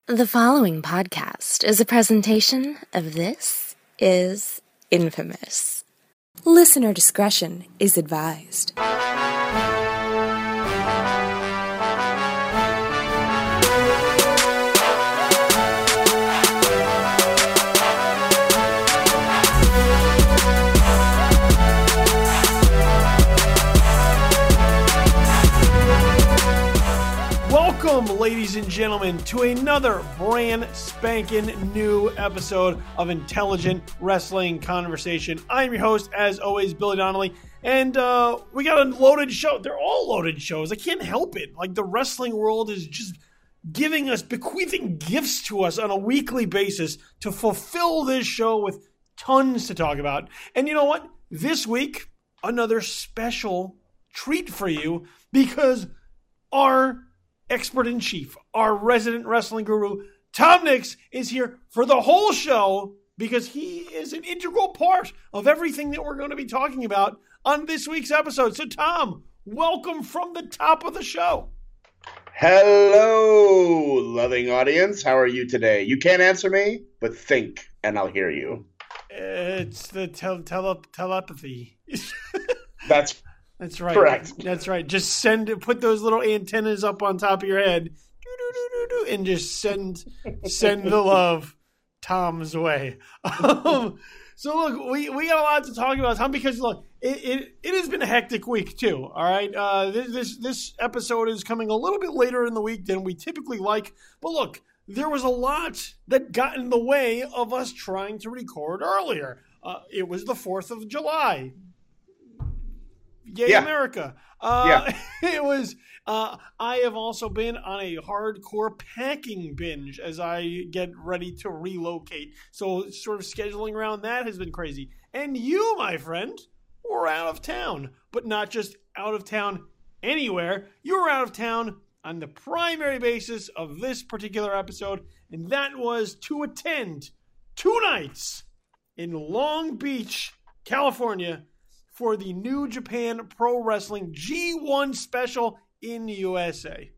The following podcast is a presentation of This Is Infamous. Listener discretion is advised. Welcome, ladies and gentlemen, to another brand spanking new episode of Intelligent Wrestling Conversation. I'm your host, as always, Billy Donnelly, and we got a loaded show. They're all loaded shows. I can't help it. Like, the wrestling world is just bequeathing gifts to us on a weekly basis to fulfill this show with tons to talk about. And you know what? This week, another special treat for you, because our Expert-in-Chief, our resident wrestling guru, Tom Nix, is here for the whole show because he is an integral part of everything that we're going to be talking about on this week's episode. So, Tom, welcome from the top of the show. Hello, loving audience. How are you today? You can't answer me, but think, and I'll hear you. It's the telepathy. That's right. Correct. That's right. Just put those little antennas up on top of your head, and just send the love Tom's way. So look, we got a lot to talk about, Tom, because look, it has been a hectic week too. All right, this episode is coming a little bit later in the week than we typically like, but look, there was a lot that got in the way of us trying to record earlier. It was the 4th of July. Yay, yeah. America. It was, I have also been on a hardcore packing binge as I get ready to relocate. So sort of scheduling around that has been crazy. And you, my friend, were out of town, but not just out of town anywhere. You were out of town on the primary basis of this particular episode, and that was to attend 2 nights in Long Beach, California, for the New Japan Pro Wrestling G1 special in the U.S.A.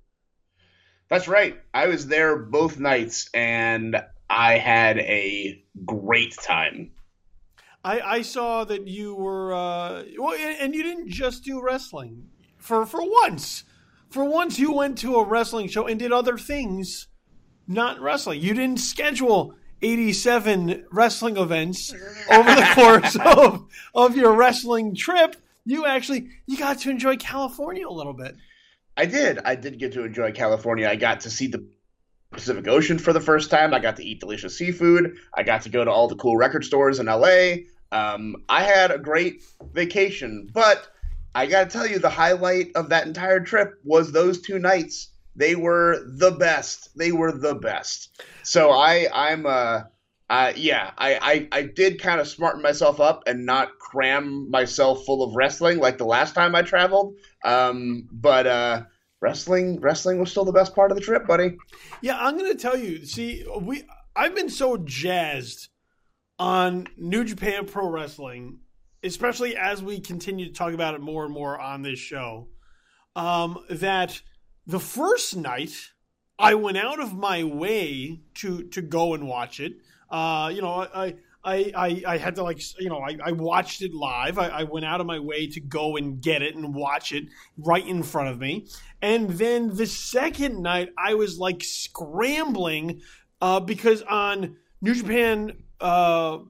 That's right. I was there both nights, and I had a great time. I saw that you were, and you didn't just do wrestling. For once. For once, you went to a wrestling show and did other things, not wrestling. You didn't schedule 87 wrestling events over the course of your wrestling trip. You got to enjoy California a little bit. I did get to enjoy California. I got to see the Pacific Ocean for the first time. I got to eat delicious seafood. I got to go to all the cool record stores in LA. I had a great vacation, but I got to tell you, the highlight of that entire trip was those 2 nights. They were the best. So I did kind of smarten myself up and not cram myself full of wrestling like the last time I traveled. But wrestling was still the best part of the trip, buddy. Yeah, I'm going to tell you. See, I've been so jazzed on New Japan Pro Wrestling, especially as we continue to talk about it more and more on this show, that the first night, I went out of my way to go and watch it. I had to I watched it live. I went out of my way to go and get it and watch it right in front of me. And then the second night, I was like scrambling because on New Japan Pro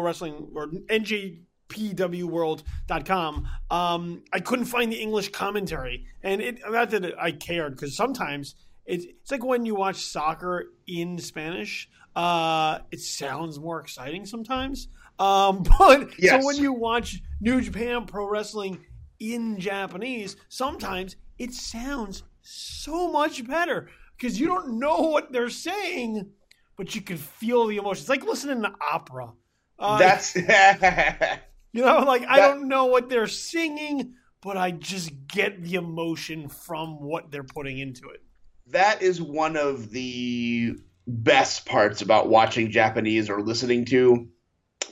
Wrestling, or NJPWWorld.com, I couldn't find the English commentary. And not that I cared, because sometimes it's like when you watch soccer in Spanish, it sounds more exciting sometimes. But yes. So when you watch New Japan Pro Wrestling in Japanese, sometimes it sounds so much better because you don't know what they're saying, but you can feel the emotion. It's like listening to opera. That's I don't know what they're singing, but I just get the emotion from what they're putting into it. That is one of the best parts about watching Japanese or listening to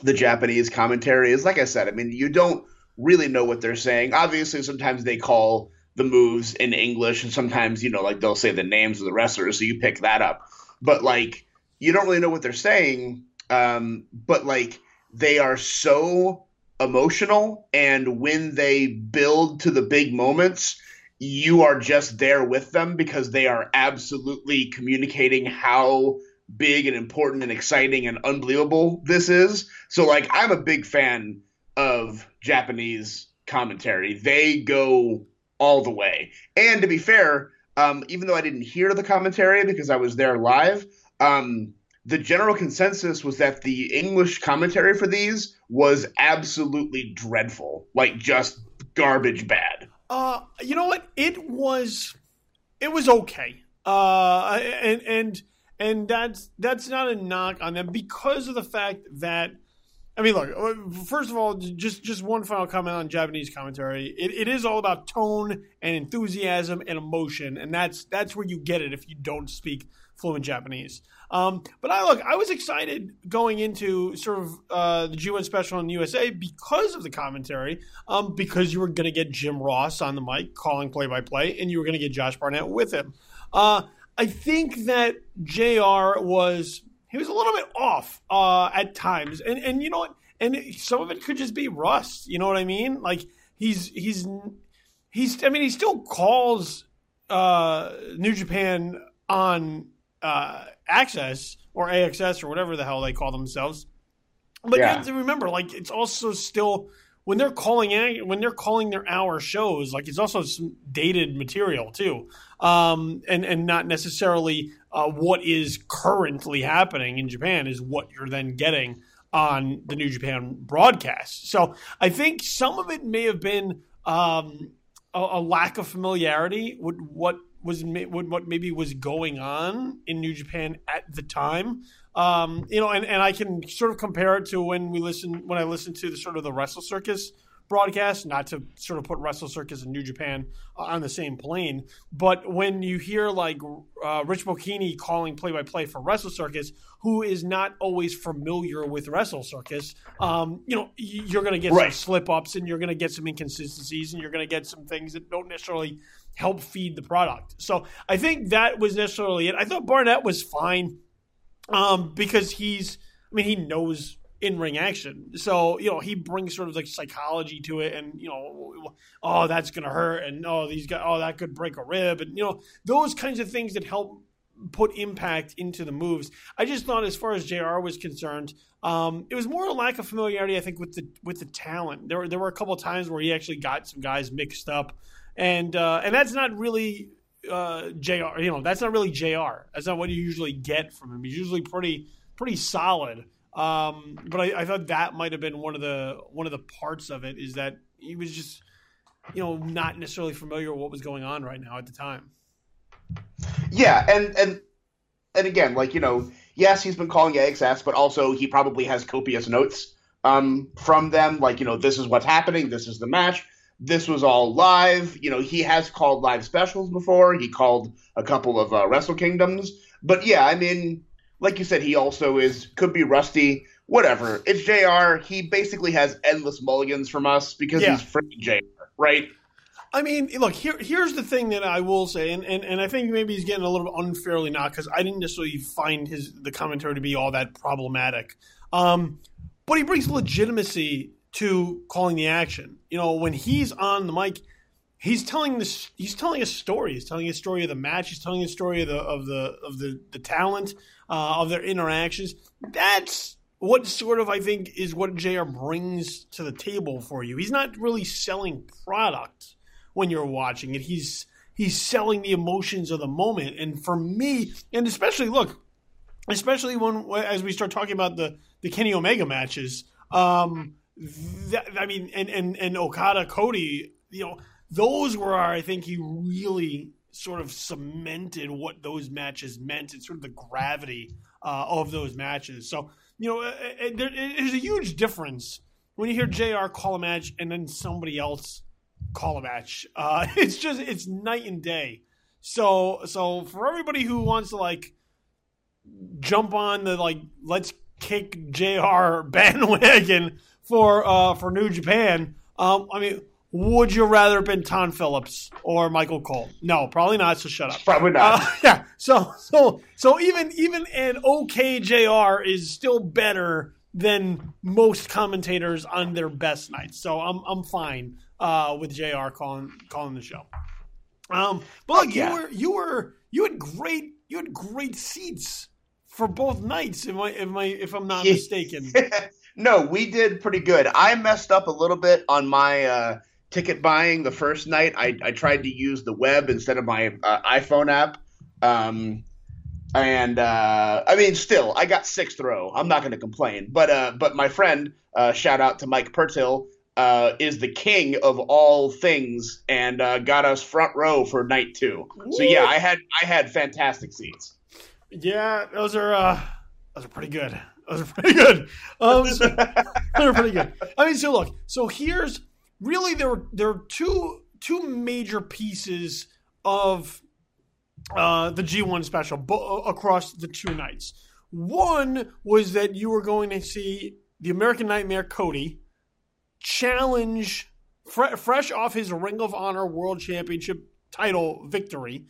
the Japanese commentary is, like I said, I mean, you don't really know what they're saying. Obviously, sometimes they call the moves in English, and sometimes, like they'll say the names of the wrestlers, so you pick that up. But like you don't really know what they're saying. But like they are so emotional, and when they build to the big moments, you are just there with them because they are absolutely communicating how big and important and exciting and unbelievable this is. So like I'm a big fan of Japanese commentary. They go all the way. And to be fair, even though I didn't hear the commentary because I was there live, the general consensus was that the English commentary for these was absolutely dreadful, like just garbage bad. You know what? It was okay. And that's not a knock on them because of the fact that, I mean, look, first of all, just one final comment on Japanese commentary. It is all about tone and enthusiasm and emotion, and that's where you get it if you don't speak fluent Japanese. But I was excited going into sort of the G1 special in the U.S.A. because of the commentary, because you were going to get Jim Ross on the mic calling play-by-play, and you were going to get Josh Barnett with him. I think that JR was a little bit off at times, and you know what? And some of it could just be rust. You know what I mean? Like he still calls New Japan on Access or AXS or whatever the hell they call themselves. But you have to remember, like it's also still when they're calling their hour shows, like it's also some dated material too, and not necessarily what is currently happening in Japan is what you're then getting on the New Japan broadcast. So I think some of it may have been a lack of familiarity with what maybe was going on in New Japan at the time. And I can sort of compare it to when I listened to the sort of the WrestleCircus broadcast, not to sort of put WrestleCircus and New Japan on the same plane, but when you hear like Rich Bocchini calling play-by-play for WrestleCircus, who is not always familiar with WrestleCircus, you're going to get some slip-ups and you're going to get some inconsistencies and you're going to get some things that don't necessarily help feed the product. So I think that was necessarily it. I thought Barnett was fine because he knows in-ring action. So, he brings sort of like psychology to it and, oh, that's going to hurt. And, that could break a rib. And, those kinds of things that help put impact into the moves. I just thought as far as JR was concerned, it was more a lack of familiarity, I think, with the talent. There were a couple of times where he actually got some guys mixed up. And that's not really JR. That's not really JR. That's not what you usually get from him. He's usually pretty solid. But I thought that might have been one of the parts of it is that he was just not necessarily familiar with what was going on right now at the time. Yeah, and again, like yes, he's been calling AXS, but also he probably has copious notes from them. Like this is what's happening. This is the match. This was all live. He has called live specials before. He called a couple of Wrestle Kingdoms. But yeah, I mean, like you said, he also could be rusty. Whatever. It's JR. He basically has endless mulligans from us because he's freaking JR, right? I mean, look, here's the thing that I will say, and I think maybe he's getting a little bit unfairly knocked because I didn't necessarily find the commentary to be all that problematic. But he brings legitimacy to calling the action. When he's on the mic, he's telling a story. He's telling a story of the match. He's telling a story of the talent, of their interactions. That's what sort of I think is what JR brings to the table for you. He's not really selling product when you're watching it. He's selling the emotions of the moment. And for me, and especially when as we start talking about the Kenny Omega matches, and Okada Cody, those were I think he really sort of cemented what those matches meant and sort of the gravity of those matches. So, there's a huge difference when you hear JR call a match and then somebody else call a match. It's night and day. So for everybody who wants to jump on the let's kick JR bandwagon for New Japan, would you rather have been Tom Phillips or Michael Cole? No, probably not. So shut up. Probably not. Yeah. So even an okay JR is still better than most commentators on their best nights. So I'm fine with JR calling the show. But look, you had great seats for both nights. If I'm not mistaken. No, we did pretty good. I messed up a little bit on my ticket buying the first night. I tried to use the web instead of my iPhone app. I mean, still, I got 6th row. I'm not going to complain. But my friend, shout out to Mike Pertil, is the king of all things and got us front row for night 2. So yeah, I had fantastic seats. Yeah, those are pretty good. Those are pretty good. They're pretty good. I mean, so look. So here's really there are two major pieces of the G1 special across the 2 nights. One was that you were going to see the American Nightmare Cody challenge, fresh off his Ring of Honor World Championship title victory,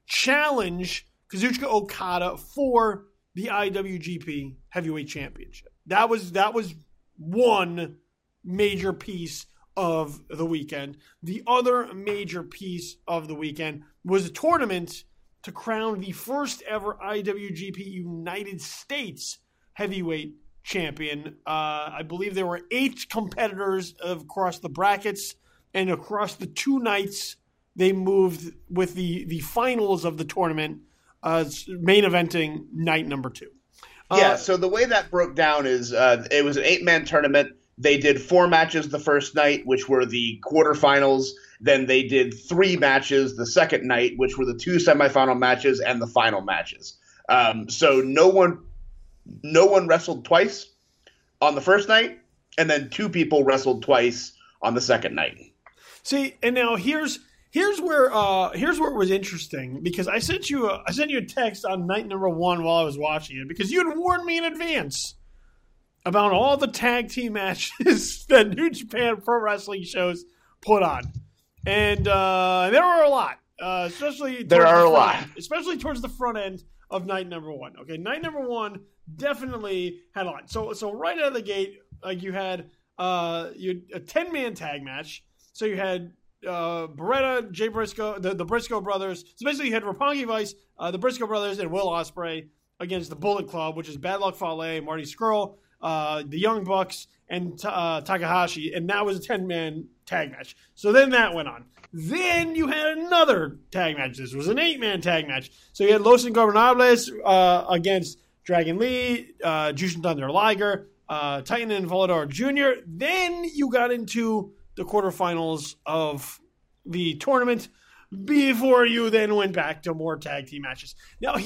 challenge Kazuchika Okada for the IWGP Heavyweight Championship. That was one major piece of the weekend. The other major piece of the weekend was a tournament to crown the first ever IWGP United States Heavyweight Champion. I believe there were 8 competitors across the brackets, and across the 2 nights, they moved with the finals of the tournament main eventing night number 2. Yeah, so the way that broke down is it was an 8-man tournament. They did 4 matches the first night, which were the quarterfinals. Then they did 3 matches the second night, which were the 2 semifinal matches and the final matches. So no one wrestled twice on the first night, and then 2 people wrestled twice on the second night. See, and now here's where it was interesting, because I sent you a text on night number 1 while I was watching it, because you had warned me in advance about all the tag team matches that New Japan Pro Wrestling shows put on, and there were a lot, especially towards the front end of night number 1. Okay, night number 1 definitely had a lot. So right out of the gate, like you had a 10-man tag match. So you had Beretta, Jay Briscoe, the Briscoe brothers. So basically, you had Rappongi Vice, the Briscoe brothers, and Will Ospreay against the Bullet Club, which is Bad Luck Fale, Marty Scurll, the Young Bucks, and Takahashi, and that was a 10-man tag match. So then that went on. Then you had another tag match. This was an 8-man tag match. So you had Los Ingobernables against Dragon Lee, Jushin Thunder Liger, Titan and Volador Jr. Then you got into the quarterfinals of the tournament before you then went back to more tag team matches. Now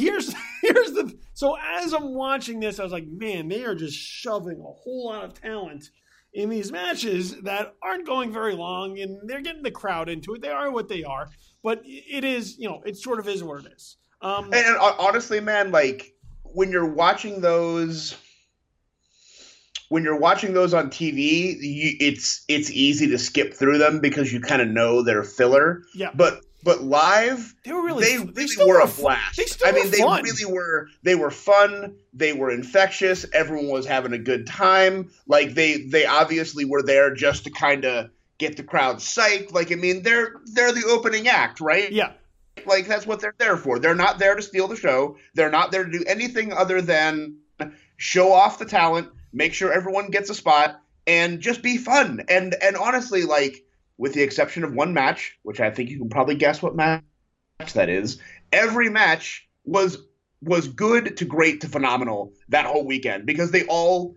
so as I'm watching this, I was like, man, they are just shoving a whole lot of talent in these matches that aren't going very long, and they're getting the crowd into it. They are what they are, but it is, it sort of is what it is. And honestly, man, like when you're watching those on TV, it's easy to skip through them because you kind of know they're filler. Yeah. But live, they were a blast. They were fun. They were infectious. Everyone was having a good time. Like they obviously were there just to kind of get the crowd psyched. Like, I mean, they're the opening act, right? Yeah. Like that's what they're there for. They're not there to steal the show. They're not there to do anything other than show off the talent, make sure everyone gets a spot, and just be fun. And honestly, like, with the exception of one match, which I think you can probably guess what match that is, every match was good to great to phenomenal that whole weekend because they all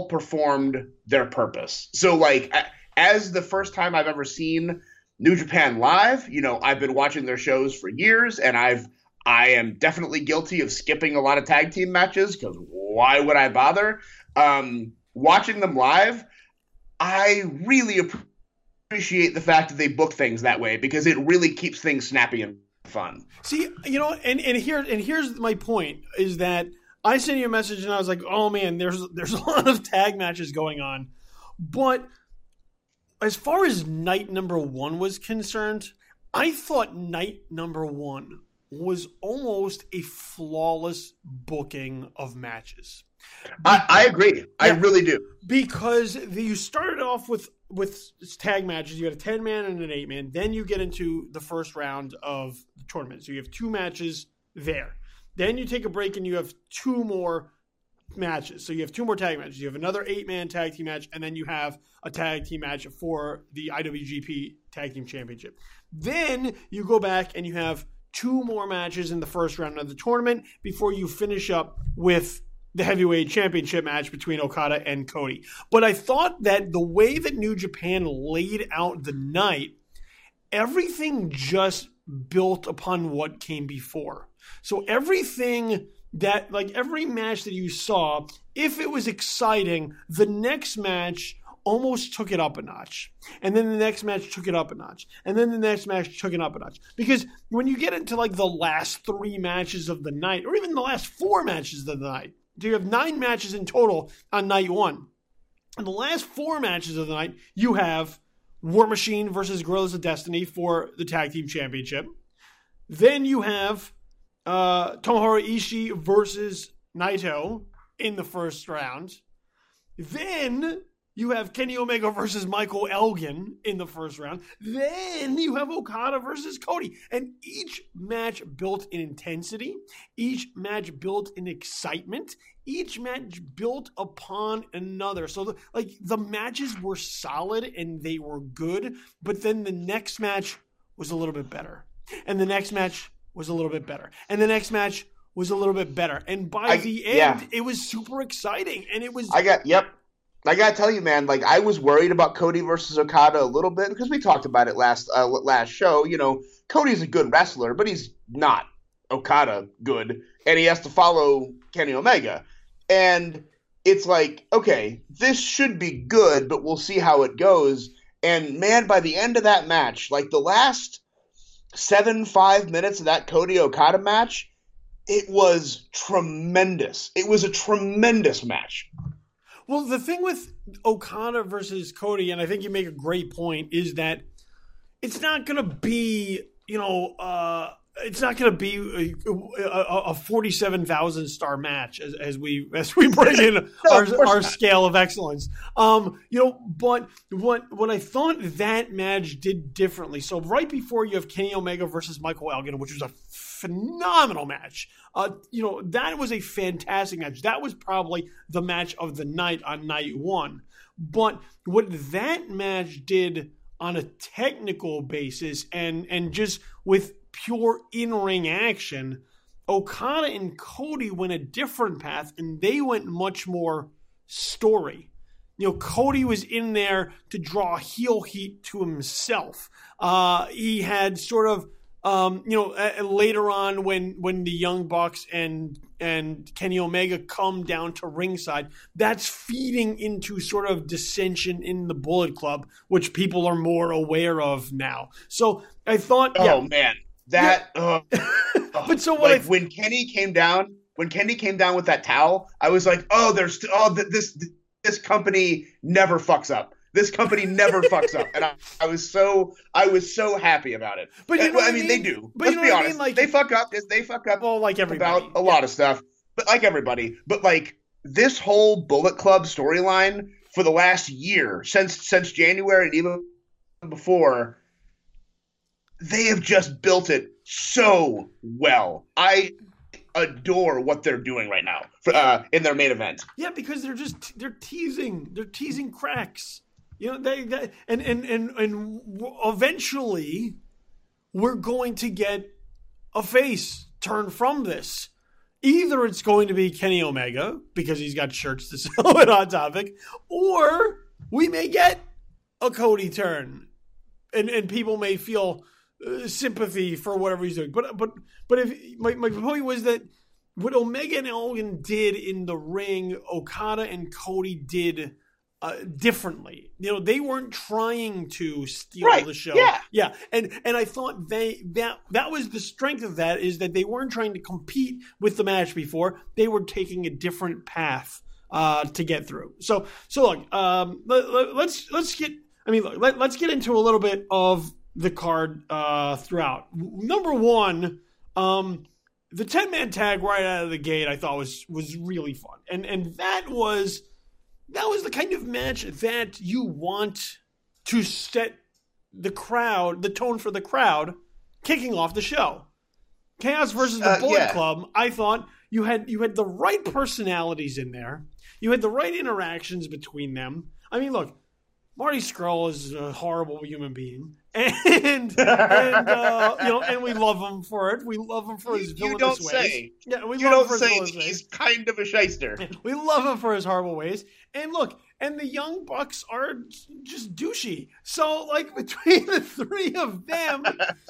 performed their purpose. So, like, as the first time I've ever seen New Japan live, I've been watching their shows for years, and I am definitely guilty of skipping a lot of tag team matches because why would I bother? Watching them live, I really appreciate the fact that they book things that way because it really keeps things snappy and fun. See, here's my point is that I sent you a message and I was like, oh man, there's a lot of tag matches going on, but as far as night number one was concerned, I thought night number one was almost a flawless booking of matches. I agree. Yeah, I really do. Because you started off with tag matches. You had a 10-man and an 8-man. Then you get into the first round of the tournament. So you have 2 matches there. Then you take a break and you have 2 more matches. So you have 2 more tag matches. You have another 8-man tag team match, and then you have a tag team match for the IWGP Tag Team Championship. Then you go back and you have 2 more matches in the first round of the tournament before you finish up with the heavyweight championship match between Okada and Cody. But I thought that the way that New Japan laid out the night, everything just built upon what came before. So everything that, like every match that you saw, if it was exciting, the next match almost took it up a notch. And then the next match took it up a notch. And then the next match took it up a notch. Because when you get into like the last 3 matches of the night, or even the last 4 matches of the night, so you have 9 matches in total on night 1. And the last 4 matches of the night, you have War Machine versus Guerillas of Destiny for the Tag Team Championship. Then you have Tomohiro Ishii versus Naito in the first round. Then you have Kenny Omega versus Michael Elgin in the first round. Then you have Okada versus Cody. And each match built in intensity. Each match built in excitement. Each match built upon another. So the matches were solid and they were good. But then the next match was a little bit better. And the next match was a little bit better. And the next match was a little bit better. And by the end, it was super exciting. And it was... I gotta tell you, man, like I was worried about Cody versus Okada a little bit because we talked about it last show. You know, Cody's a good wrestler, but he's not Okada good, and he has to follow Kenny Omega. And it's like, okay, this should be good, but we'll see how it goes. And man, by the end of that match, like the last 5 minutes of that Cody Okada match, it was tremendous. It was a tremendous match. Well, the thing with Okada versus Cody, and I think you make a great point, is that it's not going to be, it's not going to be a 47,000 star match as we bring in our scale of excellence. But what I thought that match did differently. So right before you have Kenny Omega versus Michael Elgin, which was a phenomenal match. That was a fantastic match. That was probably the match of the night on night 1. But what that match did on a technical basis and just with pure in-ring action, Okada and Cody went a different path, and they went much more story. Cody was in there to draw heel heat to himself. He had sort of later on when the Young Bucks and Kenny Omega come down to ringside, that's feeding into sort of dissension in the Bullet Club, which people are more aware of now. So I thought, man, that. But so what? When Kenny came down with that towel, I was like, this company never fucks up. This company never fucks up, and I was so happy about it. But they do. But let's be honest, they fuck up. They fuck up. Well, like everybody, about a lot of stuff. But like everybody, this whole Bullet Club storyline for the last year, since January and even before, they have just built it so well. I adore what they're doing right now in their main event. Yeah, because they're teasing cracks. And eventually we're going to get a face turn from this. Either it's going to be Kenny Omega because he's got shirts to sell at Hot Topic, or we may get a Cody turn, and people may feel sympathy for whatever he's doing. But if my point was that what Omega and Elgin did in the ring, Okada and Cody did differently. They weren't trying to steal the show. Yeah. And I thought that was the strength of that, is that they weren't trying to compete with the match before. They were taking a different path to get through. So look, let's get I mean, look, let's get into a little bit of the card throughout. Number one, the 10-man tag right out of the gate I thought was really fun. And that was the kind of match that you want to set the tone for the crowd kicking off the show. Chaos versus the Bullet Club, I thought you had the right personalities in there. You had the right interactions between them. I mean, look, Marty Scurll is a horrible human being, and we love him for it. We love him for his villainous ways. Yeah, we love him for his villainous ways. He's kind of a shyster. We love him for his horrible ways. And look, and the Young Bucks are just douchey. So, like, between the three of them,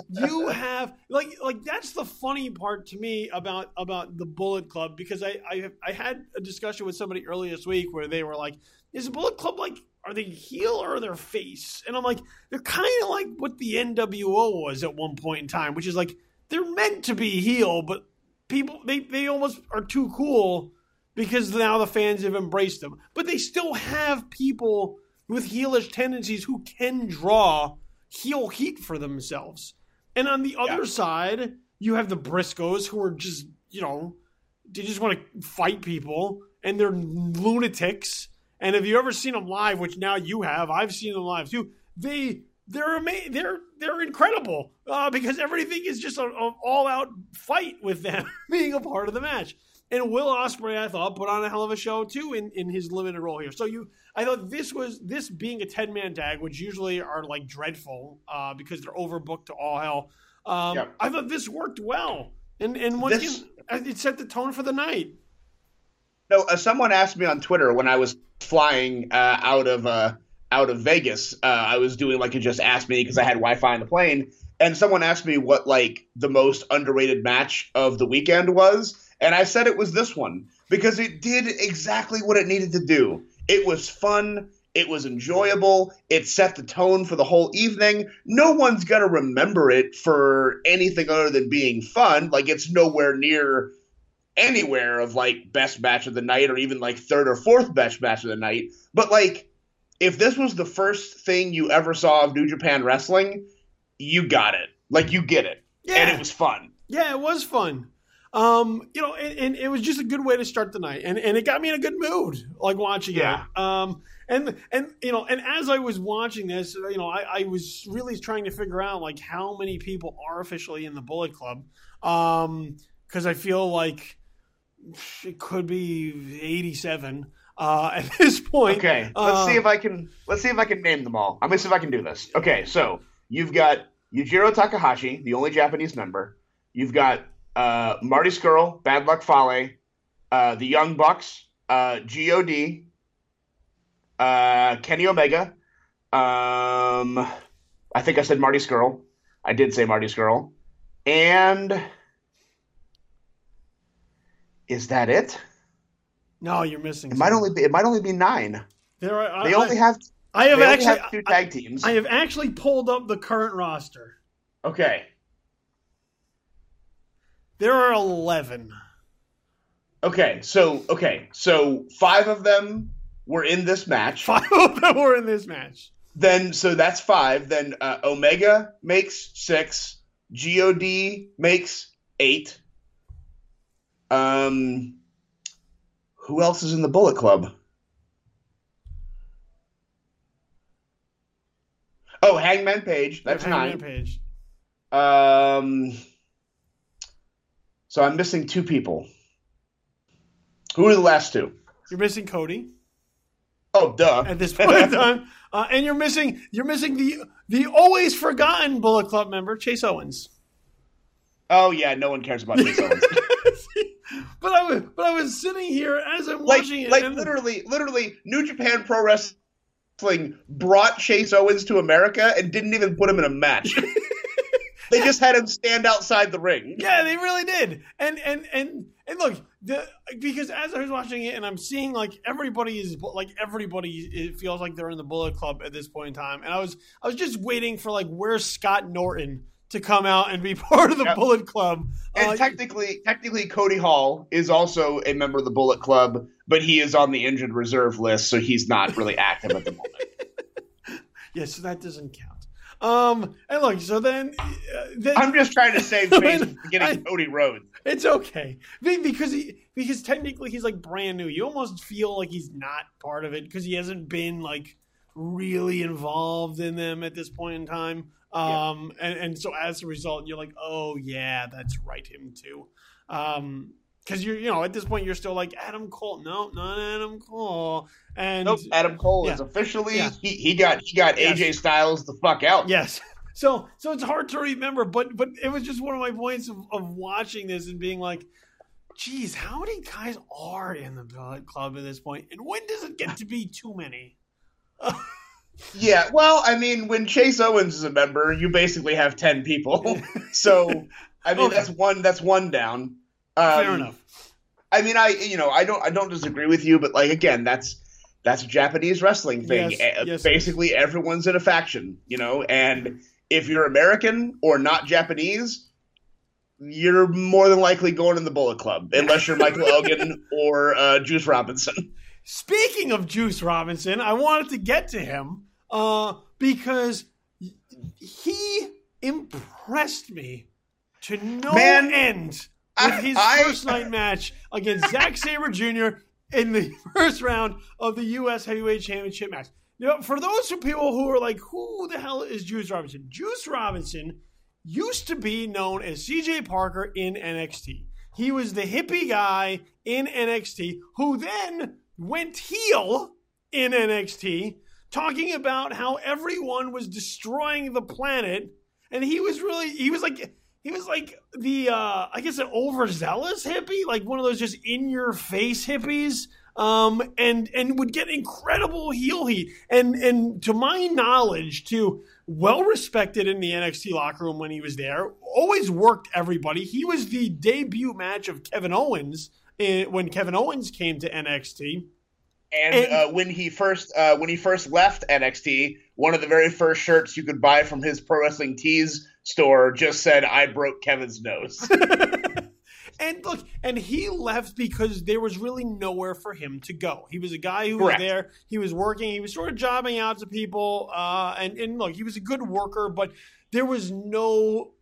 you have like that's the funny part to me about the Bullet Club, because I had a discussion with somebody earlier this week where they were like, is the Bullet Club like, are they heel or are they face? And I'm like, they're kind of like what the NWO was at one point in time, which is like, they're meant to be heel, but people, they almost are too cool because now the fans have embraced them. But they still have people with heelish tendencies who can draw heel heat for themselves. And on the other side, you have the Briscoes, who are just, they just want to fight people, and they're lunatics. And if you ever seen them live, which now you have, I've seen them live too. They're amazing. They're incredible because everything is just an all-out fight with them being a part of the match. And Will Ospreay, I thought, put on a hell of a show too in his limited role here. So I thought this being a 10-man tag, which usually are like dreadful because they're overbooked to all hell. I thought this worked well, and once again, it set the tone for the night. No, someone asked me on Twitter when I was flying out of Vegas. I was doing like a just ask me because I had Wi-Fi on the plane, and someone asked me what like the most underrated match of the weekend was, and I said it was this one because it did exactly what it needed to do. It was fun. It was enjoyable. It set the tone for the whole evening. No one's gonna remember it for anything other than being fun. Like, it's nowhere near anywhere of like best match of the night or even like third or fourth best match of the night. But like, if this was the first thing you ever saw of New Japan Wrestling, you got it. Like, you get it. Yeah. And it was fun. Yeah, it was fun. And it was just a good way to start the night. And it got me in a good mood, like, watching it. And as I was watching this, I was really trying to figure out like how many people are officially in the Bullet Club. Because I feel like it could be 87 at this point. Okay, let's see if I can name them all. I'm gonna see if I can do this. Okay, so you've got Yujiro Takahashi, the only Japanese member. You've got Marty Scurll, Bad Luck Fale, the Young Bucks, God, Kenny Omega. I think I said Marty Scurll. I did say Marty Scurll, and. Is that it? No, you're missing. It might only be 9. They only have 2 tag teams. I have actually pulled up the current roster. Okay. There are 11. Okay, so 5 of them were in this match. 5 of them were in this match. Then so that's 5. Then Omega makes 6. God makes 8. Who else is in the Bullet Club? Oh, Hangman Page. That's 9. Hangman Page. So I'm missing 2 people. Who are the last 2? You're missing Cody. Oh, duh. At this point in time, and you're missing the always forgotten Bullet Club member, Chase Owens. Oh yeah, no one cares about Chase Owens. But I was sitting here as I'm watching it. Like literally, New Japan Pro Wrestling brought Chase Owens to America and didn't even put him in a match. They just had him stand outside the ring. Yeah, they really did. And look, because as I was watching it and I'm seeing like everybody it feels like they're in the Bullet Club at this point in time. And I was just waiting for like, where's Scott Norton to come out and be part of the Bullet Club. And technically Cody Hall is also a member of the Bullet Club, but he is on the injured reserve list, so he's not really active at the moment. Yeah, so that doesn't count. And look, so then I'm just trying to save face from getting Cody Rhodes. It's okay because technically he's like brand new. You almost feel like he's not part of it because he hasn't been like really involved in them at this point in time. And so as a result, you're like, oh yeah, that's right, him too. Because you're at this point you're still like Adam Cole. No, not Adam Cole. And nope, Adam Cole is officially he got AJ Styles the fuck out. Yes. So it's hard to remember, but it was just one of my points of watching this and being like, geez, how many guys are in the Bullet Club at this point? And when does it get to be too many? Yeah, well, I mean, when Chase Owens is a member, you basically have 10 people. So, I mean, Okay. that's one down. Fair enough. I mean, I don't disagree with you, but like again, that's a Japanese wrestling thing. Yes, Basically, everyone's in a faction, and if you're American or not Japanese, you're more than likely going in the Bullet Club, unless you're Michael Elgin or Juice Robinson. Speaking of Juice Robinson, I wanted to get to him because he impressed me to no end with his first night match against Zack Sabre Jr. in the first round of the U.S. Heavyweight Championship match. For those people who are like, who the hell is Juice Robinson? Juice Robinson used to be known as CJ Parker in NXT. He was the hippie guy in NXT who then went heel in NXT, talking about how everyone was destroying the planet, and he was like the I guess an overzealous hippie, like one of those just in your face hippies, and would get incredible heel heat, and to my knowledge, too, well respected in the NXT locker room when he was there, always worked everybody. He was the debut match of Kevin Owens when Kevin Owens came to NXT. And when he first left NXT, one of the very first shirts you could buy from his Pro Wrestling Tees store just said, "I broke Kevin's nose." And look, and he left because there was really nowhere for him to go. He was a guy who was there. He was working. He was sort of jobbing out to people. And look, he was a good worker, but there was no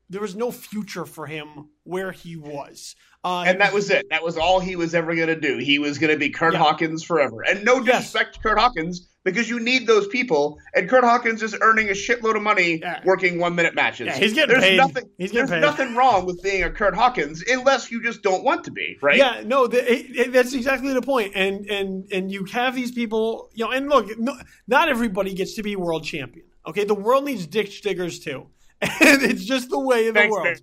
future for him where he was. And that was it. That was all he was ever going to do. He was going to be Kurt Hawkins forever. And no disrespect to Kurt Hawkins, because you need those people. And Kurt Hawkins is earning a shitload of money working 1-minute matches. Yeah, he's getting paid. There's nothing wrong with being a Kurt Hawkins unless you just don't want to be, right? Yeah, no, that's exactly the point. And you have these people, and look, not everybody gets to be world champion. Okay, the world needs ditch diggers too. And it's just the way of the world.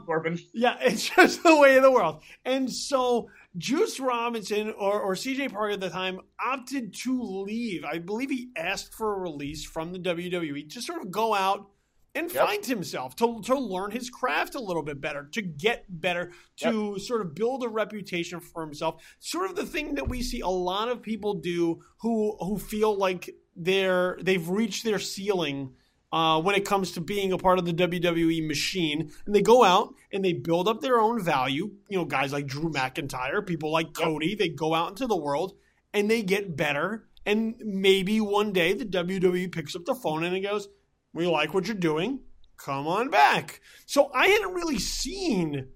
Corbin. Yeah, it's just the way of the world. And so Juice Robinson or CJ Parker at the time opted to leave. I believe he asked for a release from the WWE to sort of go out and find himself, to learn his craft a little bit better, to get better, to sort of build a reputation for himself. Sort of the thing that we see a lot of people do who feel like they've reached their ceiling when it comes to being a part of the WWE machine, and they go out and they build up their own value. Guys like Drew McIntyre, people like Cody, they go out into the world and they get better. And maybe one day the WWE picks up the phone and it goes, "We like what you're doing. Come on back." So I hadn't really seen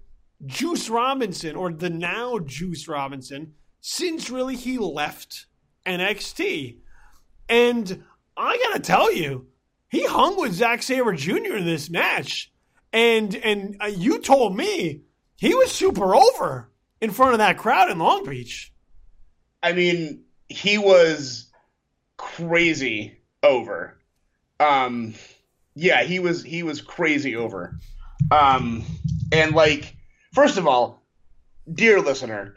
Juice Robinson, or the now Juice Robinson, since really he left NXT. And I got to tell you, he hung with Zack Sabre Jr. in this match. And you told me he was super over in front of that crowd in Long Beach. I mean, he was crazy over. Yeah, he was crazy over. And like, first of all, dear listener,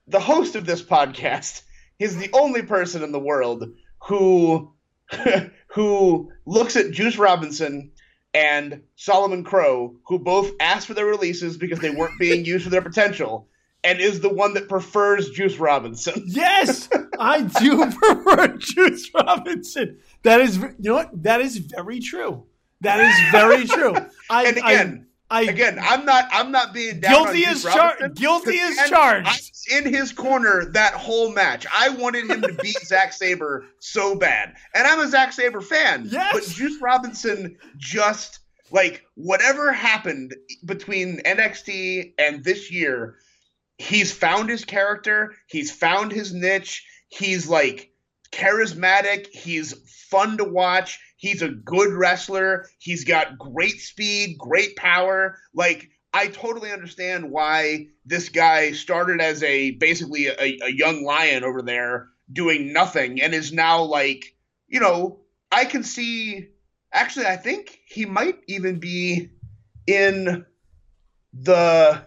the host of this podcast is the only person in the world who looks at Juice Robinson and Solomon Crowe, who both asked for their releases because they weren't being used for their potential, and is the one that prefers Juice Robinson. Yes, I do prefer Juice Robinson. That is, that is very true. That is very true. And again, Again, I'm not being down guilty on as charged. Guilty as charged. I was in his corner that whole match. I wanted him to beat Zack Sabre so bad, and I'm a Zack Sabre fan. Yes. But Juice Robinson just whatever happened between NXT and this year, he's found his character. He's found his niche. He's charismatic. He's fun to watch. He's a good wrestler. He's got great speed, great power. I totally understand why this guy started as basically a young lion over there doing nothing and is now I can see, actually, I think he might even be in no,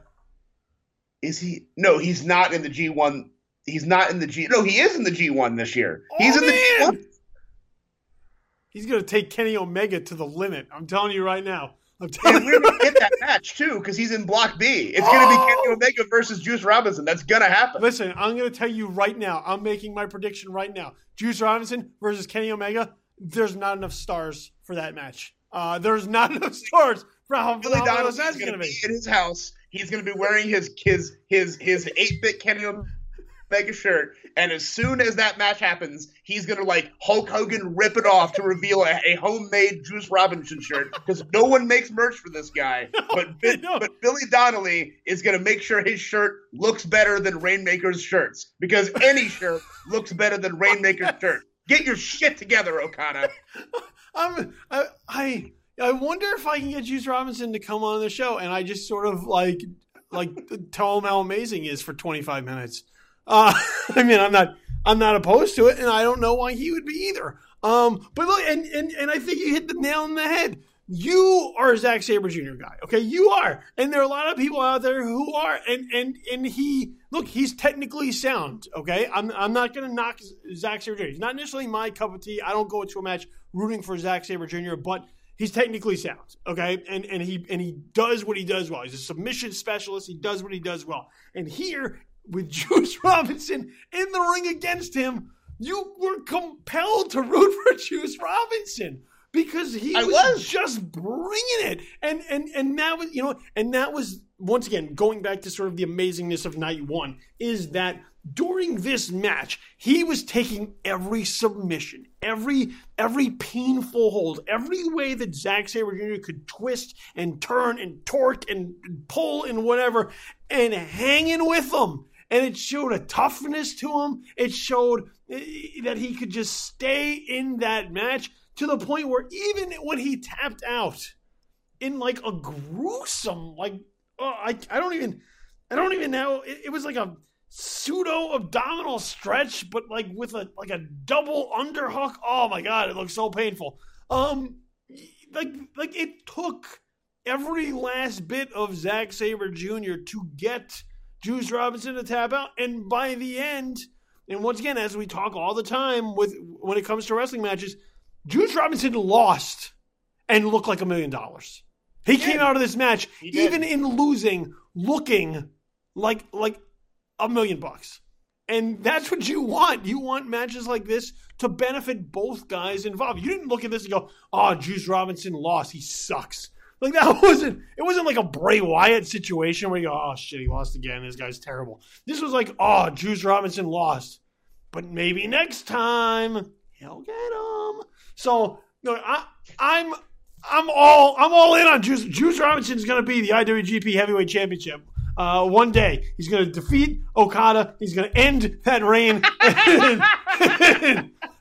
he's not in the G1. He's not in the no, he is in the G1 this year. He's in the G1. He's going to take Kenny Omega to the limit. I'm telling you right now. We're going to get that match, too, because he's in Block B. It's going to be Kenny Omega versus Juice Robinson. That's going to happen. Listen, I'm going to tell you right now. I'm making my prediction right now. Juice Robinson versus Kenny Omega, there's not enough stars for that match. There's not enough stars for how Billy Donnelly's Donnelly's going to be in his house. He's going to be wearing his 8-bit Kenny Omega shirt, and as soon as that match happens, he's going to Hulk Hogan rip it off to reveal a homemade Juice Robinson shirt, because no one makes merch for this guy, but Billy Donnelly is going to make sure his shirt looks better than Rainmaker's shirts, because any shirt looks better than Rainmaker's shirt. Get your shit together, Okada. I wonder if I can get Juice Robinson to come on the show, and I just sort of tell him how amazing he is for 25 minutes. I'm not opposed to it, and I don't know why he would be either. But look, and I think you hit the nail on the head. You are a Zack Sabre Jr. guy, okay? You are, and there are a lot of people out there who are, and he's technically sound, okay? I'm not gonna knock Zack Sabre Jr. He's not necessarily my cup of tea. I don't go into a match rooting for Zack Sabre Jr., but he's technically sound, okay? And he does what he does well. He's a submission specialist. He does what he does well. And here, with Juice Robinson in the ring against him, you were compelled to root for Juice Robinson because he was just bringing it. And that was, and that was, once again, going back to sort of the amazingness of night one, is that during this match, he was taking every submission, every painful hold, every way that Zack Sabre Jr. could twist and turn and torque and pull and whatever, and hanging with them. And it showed a toughness to him. It showed that he could just stay in that match to the point where even when he tapped out in a gruesome, I don't even know. It was like a pseudo abdominal stretch, but with a double underhook. Oh my God, it looked so painful. It took every last bit of Zack Sabre Jr. to get Juice Robinson to tap out, and by the end, and once again, as we talk all the time when it comes to wrestling matches, Juice Robinson lost and looked like $1 million. He came out of this match, even in losing, looking like $1 million. And that's what you want. You want matches like this to benefit both guys involved. You didn't look at this and go, "Oh, Juice Robinson lost. He sucks." It wasn't like a Bray Wyatt situation where you go, "Oh shit, he lost again. This guy's terrible." This was like, "Oh, Juice Robinson lost, but maybe next time he'll get him." So, I'm all in on Juice. Juice Robinson's going to be the IWGP Heavyweight Championship. One day he's going to defeat Okada. He's going to end that reign.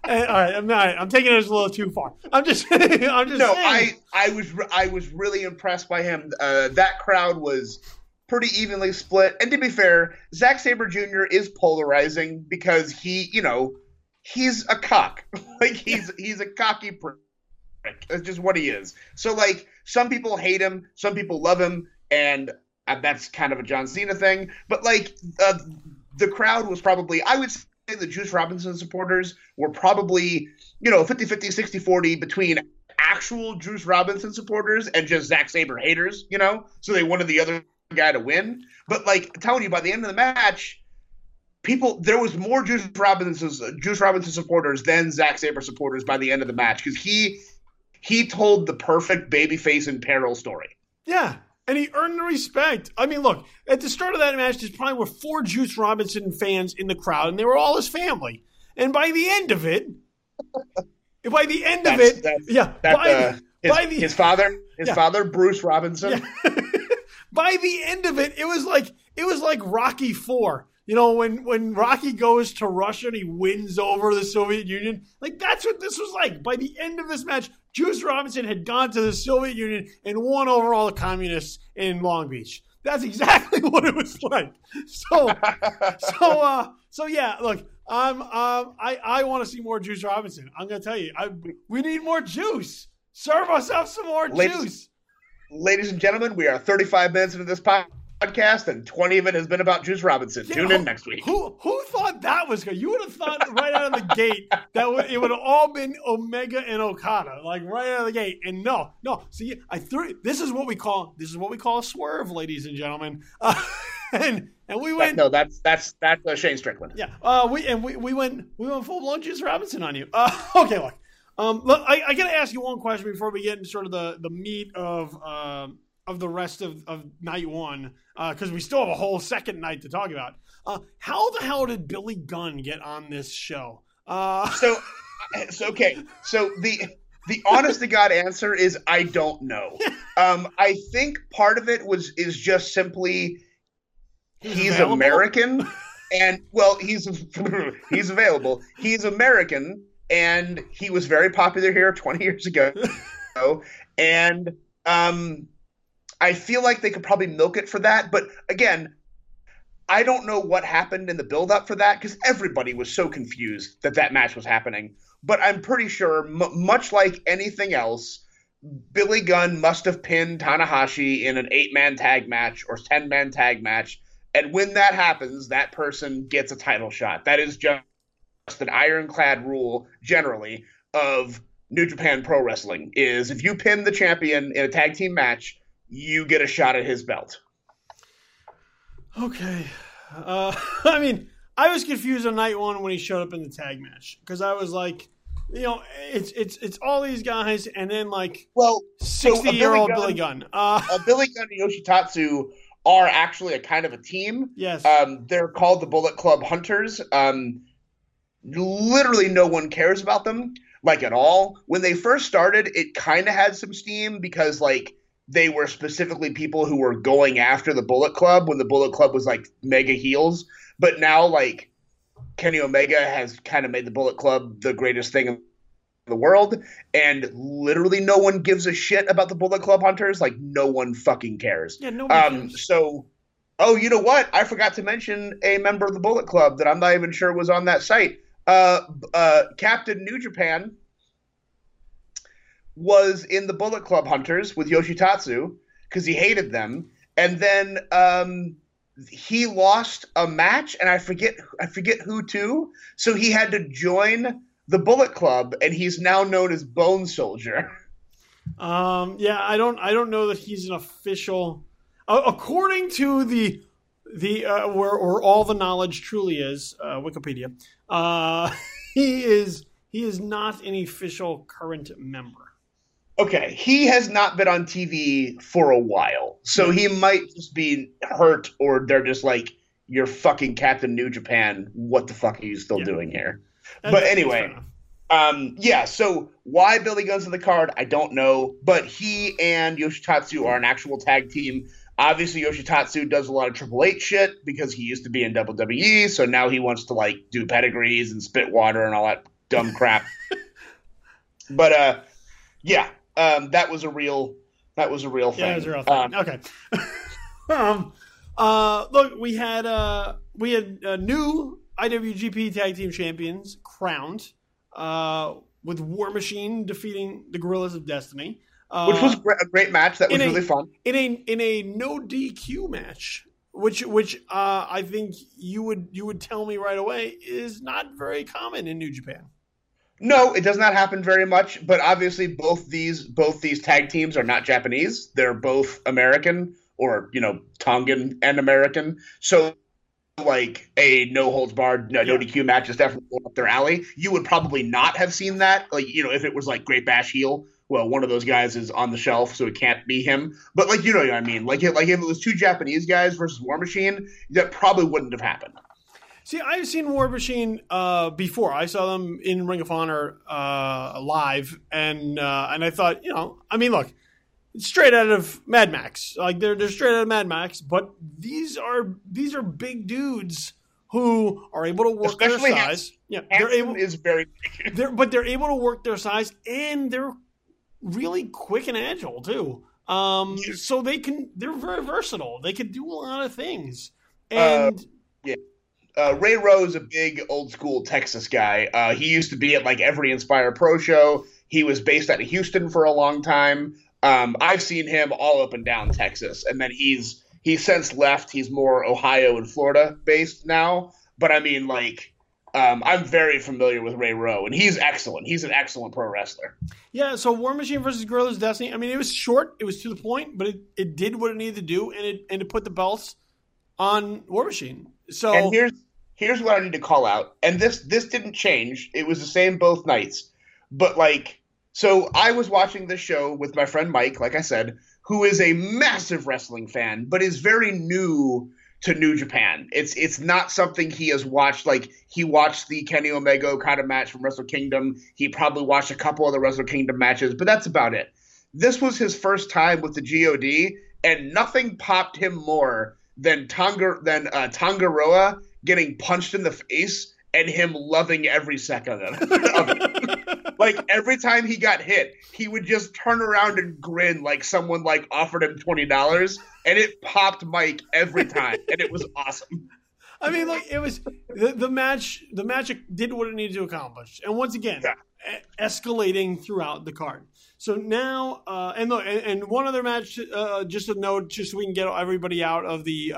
All right, I'm taking it a little too far. I'm just saying. I was really impressed by him. That crowd was pretty evenly split. And to be fair, Zack Sabre Jr. is polarizing because he's a cock. He's a cocky prick. That's just what he is. So some people hate him, some people love him, and that's kind of a John Cena thing. But the crowd was probably, I would say, the Juice Robinson supporters were probably, 50-50, 60-40 between actual Juice Robinson supporters and just Zack Sabre haters, so they wanted the other guy to win. But I'm telling you, by the end of the match, there was more Juice Robinson supporters than Zack Sabre supporters by the end of the match, because he told the perfect babyface in peril story. Yeah. And he earned the respect. I mean, look, at the start of that match, there probably were 4 Juice Robinson fans in the crowd, and they were all his family. And by the end of it, his father, Bruce Robinson. Yeah. By the end of it, it was like Rocky IV. You know, when Rocky goes to Russia and he wins over the Soviet Union, like that's what this was like. By the end of this match, Juice Robinson had gone to the Soviet Union and won over all the communists in Long Beach. That's exactly what it was like. So yeah. Look, I want to see more Juice Robinson. I'm gonna tell you, we need more juice. Serve us up some more juice. Ladies and gentlemen, we are 35 minutes into this podcast, and 20 of it has been about Juice Robinson. Yeah, Tune in next week. Who thought that was good? You would have thought right out of the gate that it would have all been Omega and Okada, like right out of the gate. And no. See, this is what we call a swerve, ladies and gentlemen. And we went. No, that's Shane Strickland. Yeah. We went full blown Juice Robinson on you. Okay, look. Look, I got to ask you one question before we get into sort of the meat of the rest of night one, because we still have a whole second night to talk about. How the hell did Billy Gunn get on this show? So the honest to God answer is I don't know. I think part of it is just simply he's American, and he's available. He's American. And he was very popular here 20 years ago. And I feel like they could probably milk it for that. But again, I don't know what happened in the build-up for that because everybody was so confused that match was happening. But I'm pretty sure, much like anything else, Billy Gunn must have pinned Tanahashi in an 8-man tag match or 10-man tag match. And when that happens, that person gets a title shot. That is just an ironclad rule generally of New Japan Pro Wrestling is if you pin the champion in a tag team match, you get a shot at his belt. Okay. I mean, I was confused on night one when he showed up in the tag match because I was like, you know, it's all these guys and then 60-year-old Billy Gunn. Billy Gunn and Yoshitatsu are actually a kind of a team. Yes. They're called the Bullet Club Hunters. Literally no one cares about them, at all. When they first started, it kind of had some steam because, they were specifically people who were going after the Bullet Club when the Bullet Club was, mega heels. But now, Kenny Omega has kind of made the Bullet Club the greatest thing in the world, and literally no one gives a shit about the Bullet Club Hunters. No one fucking cares. Yeah, nobody cares. So, you know what? I forgot to mention a member of the Bullet Club that I'm not even sure was on that site. Captain New Japan was in the Bullet Club Hunters with Yoshitatsu because he hated them, and then he lost a match, and I forget who to. So he had to join the Bullet Club, and he's now known as Bone Soldier. Yeah, I don't know that he's an official. According to the where all the knowledge truly is, Wikipedia. He is not an official current member. Okay, he has not been on TV for a while, so he might just be hurt, or they're just like, "You're fucking Captain New Japan. What the fuck are you still doing here?" But anyway, so why Billy Gunn's on the card, I don't know, but he and Yoshitatsu are an actual tag team. Obviously, Yoshitatsu does a lot of Triple H shit because he used to be in WWE, so now he wants to do pedigrees and spit water and all that dumb crap. But that was a real thing. Yeah, it was a real thing. Okay. Look, we had new IWGP Tag Team Champions crowned with War Machine defeating the Guerillas of Destiny. Which was a great match. That was really fun. In a no DQ match, which I think you would tell me right away is not very common in New Japan. No, it does not happen very much. But obviously, both these tag teams are not Japanese. They're both American, or Tongan and American. So a no holds barred, no DQ match is definitely up their alley. You would probably not have seen that, if it was Great Bash heel, well, one of those guys is on the shelf, so it can't be him. But like, you know what I mean? Like if it was two Japanese guys versus War Machine, that probably wouldn't have happened. See, I've seen War Machine before. I saw them in Ring of Honor live, and I thought, I mean, look, it's straight out of Mad Max. Like they're straight out of Mad Max, but these are big dudes who are able to work their size. Is very big. They're able to work their size, and they're really quick and agile too. So they're very versatile. They can do a lot of things, and Ray Rowe's a big old school Texas guy. He used to be at like every Inspire Pro show. He was based out of Houston for a long time. I've seen him all up and down Texas, and then he's since left. He's more Ohio and Florida based now. But I mean, like, I'm very familiar with Ray Rowe, and he's excellent. He's an excellent pro wrestler. Yeah. So War Machine versus Guerillas of Destiny. I mean, it was short. It was to the point, but it did what it needed to do, and it put the belts on War Machine. So and here's what I need to call out. And this didn't change. It was the same both nights. But like, so I was watching this show with my friend Mike, like I said, who is a massive wrestling fan, but is very new to New Japan. It's not something he has watched. Like, he watched the Kenny Omega Okada match from Wrestle Kingdom. He probably watched a couple other Wrestle Kingdom matches, but that's about it. This was his first time with the GOD, and nothing popped him more than Tangaroa getting punched in the face and him loving every second of it. Like, every time he got hit, he would just turn around and grin like someone like offered him $20, and it popped Mike every time, and it was awesome. I mean, like, it was the match. The match did what it needed to accomplish, and once again, escalating throughout the card. So now, and one other match, just a note, just so we can get everybody out of the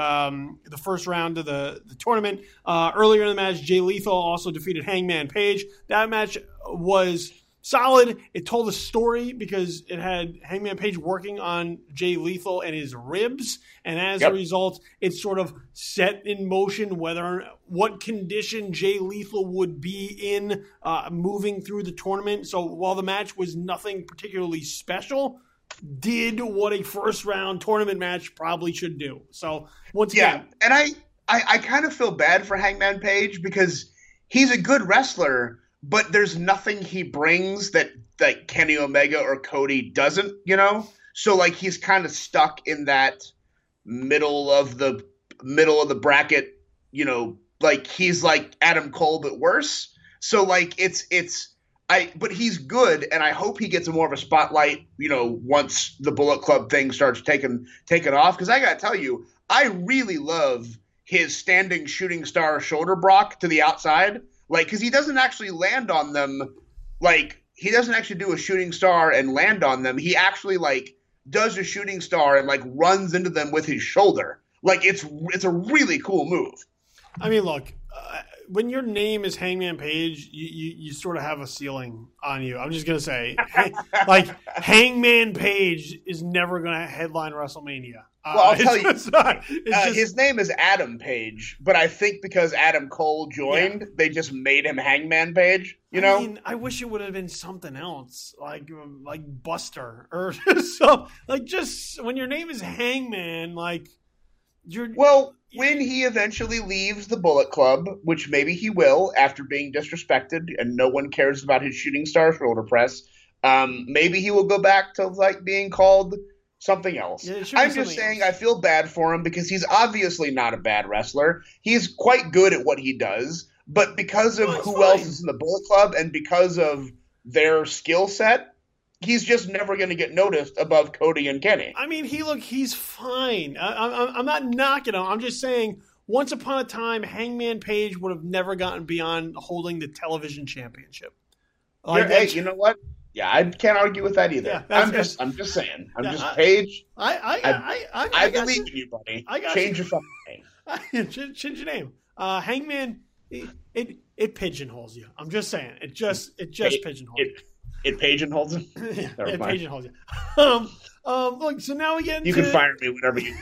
first round of the tournament. Earlier in the match, Jay Lethal also defeated Hangman Page. That match was solid. It told a story because it had Hangman Page working on Jay Lethal and his ribs, and as a result, it sort of set in motion what condition Jay Lethal would be in moving through the tournament. So while the match was nothing particularly special, did what a first round tournament match probably should do. So once again, and I kind of feel bad for Hangman Page because he's a good wrestler, but there's nothing he brings that Kenny Omega or Cody doesn't, So like, he's kind of stuck in that middle of the bracket, like he's like Adam Cole but worse. So like, but he's good, and I hope he gets more of a spotlight, once the Bullet Club thing starts taking off. Because I gotta tell you, I really love his standing shooting star shoulder block to the outside. Like, because he doesn't actually land on them. Like, he doesn't actually do a shooting star and land on them. He actually, like, does a shooting star and, like, runs into them with his shoulder. Like, it's a really cool move. I mean, look, when your name is Hangman Page, you sort of have a ceiling on you. I'm just going to say, like, Hangman Page is never going to headline WrestleMania. Well, I'll tell you, his name is Adam Page, but I think because Adam Cole joined, they just made him Hangman Page, I mean, I wish it would have been something else, like Buster or so. Like, just when your name is Hangman, like, when he eventually leaves the Bullet Club, which maybe he will after being disrespected and no one cares about his shooting star shoulder press, maybe he will go back to like being called something else. Yeah, I'm just saying I feel bad for him because he's obviously not a bad wrestler. He's quite good at what he does, but because of who else is in the Bullet Club and because of their skill set, he's just never going to get noticed above Cody and Kenny. I mean, he's fine. I'm not knocking him. I'm just saying, once upon a time, Hangman Page would have never gotten beyond holding the television championship. Like, hey, you know what? Yeah, I can't argue with that either. Yeah, I'm just saying. Page. I believe in you, buddy. Change your fucking name. Change your name. Hangman. It pigeonholes you. I'm just saying. It just pigeonholes you. It pigeonholes him? Yeah, it pigeonholes you. Look, so now we get into... You can fire me whenever you...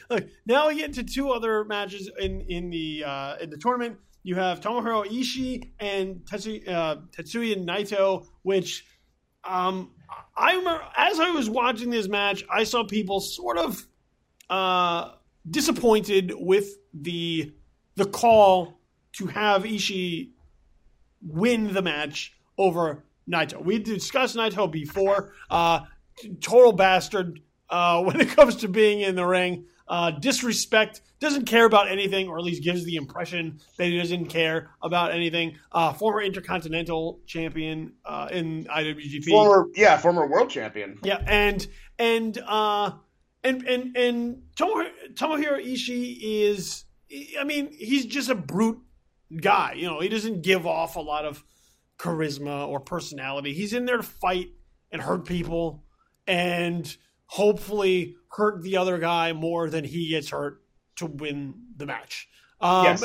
Look, now we get into two other matches in the tournament. You have Tomohiro Ishii and Tetsuya Naito, which I remember as I was watching this match, I saw people sort of disappointed with the call to have Ishii win the match over Naito. We discussed Naito before. Total bastard when it comes to being in the ring. Disrespect, doesn't care about anything, or at least gives the impression that he doesn't care about anything. Former Intercontinental Champion in IWGP. Former World Champion. Yeah, and Tomohiro Ishii is, I mean, he's just a brute guy. You know, he doesn't give off a lot of charisma or personality. He's in there to fight and hurt people and hopefully hurt the other guy more than he gets hurt to win the match. Yes.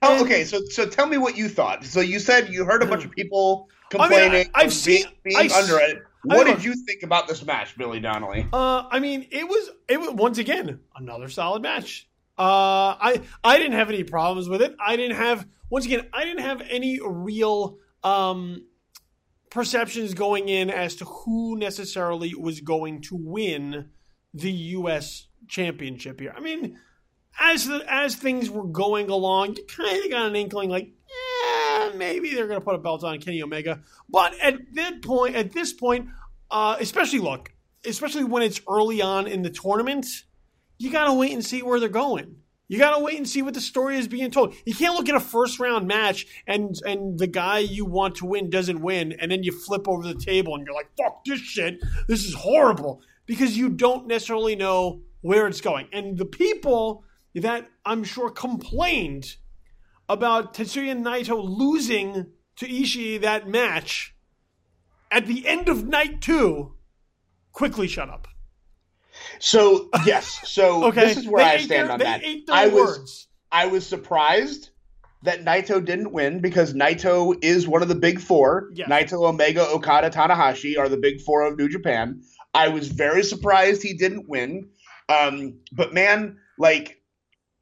Okay. So tell me what you thought. So you said you heard a bunch of people complaining, being under it. What did you think about this match, Billy Donnelly? I mean, it was once again another solid match. I didn't have any problems with it. I didn't have any real perceptions going in as to who necessarily was going to win the U.S. championship here. I mean, as things were going along, you kind of got an inkling like, maybe they're going to put a belt on Kenny Omega. But at this point, especially when it's early on in the tournament, you got to wait and see where they're going. You got to wait and see what the story is being told. You can't look at a first-round match and the guy you want to win doesn't win, and then you flip over the table and you're like, fuck this shit. This is horrible. Because you don't necessarily know where it's going. And the people that I'm sure complained about Tetsuya Naito losing to Ishii that match at the end of night 2 quickly shut up. So, yes. So, okay. This is where I stand on that. I was surprised that Naito didn't win because Naito is one of the big four. Yes. Naito, Omega, Okada, Tanahashi are the big four of New Japan. I was very surprised he didn't win. But man,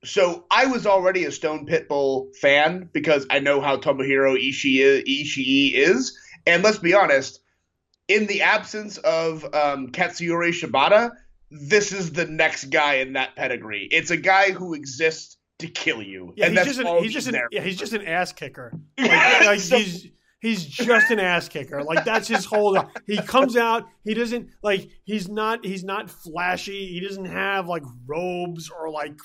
so I was already a Stone Pitbull fan because I know how Tomohiro Ishii is. And let's be honest, in the absence of Katsuyori Shibata, this is the next guy in that pedigree. It's a guy who exists to kill you. Yeah, and he's just an ass kicker. He's just an ass kicker. Like that's his whole. He comes out. He doesn't He's not flashy. He doesn't have like robes or like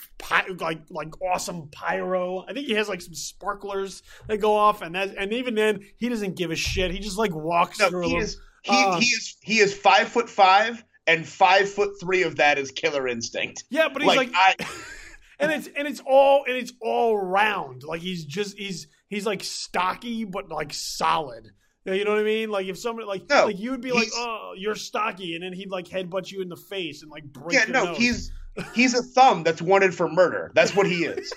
awesome pyro. I think he has like some sparklers that go off, and even then he doesn't give a shit. He just walks through. He is 5'5", and 5'3" of that is killer instinct. Yeah, but he's and it's all round. Like he's like stocky but like solid. You know what I mean? Like if somebody you would be like, oh, you're stocky, and then he'd like headbutt you in the face and like break your nose. He's a thumb that's wanted for murder. That's what he is.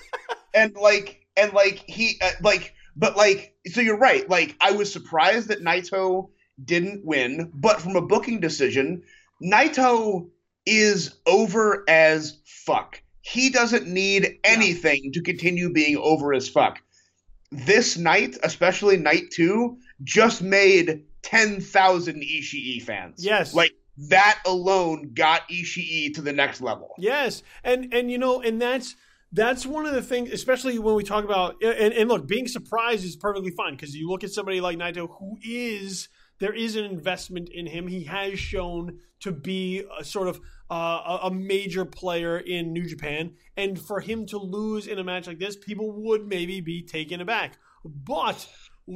So you're right. Like I was surprised that Naito didn't win, but from a booking decision, Naito is over as fuck. He doesn't need anything to continue being over as fuck. This night, especially night 2, just made 10,000 Ishii fans. Yes. Like that alone got Ishii to the next level. Yes. And that's one of the things, especially when we talk about, and look, being surprised is perfectly fine because you look at somebody like Naito there is an investment in him. He has shown to be a sort of a major player in New Japan. And for him to lose in a match like this, people would maybe be taken aback. But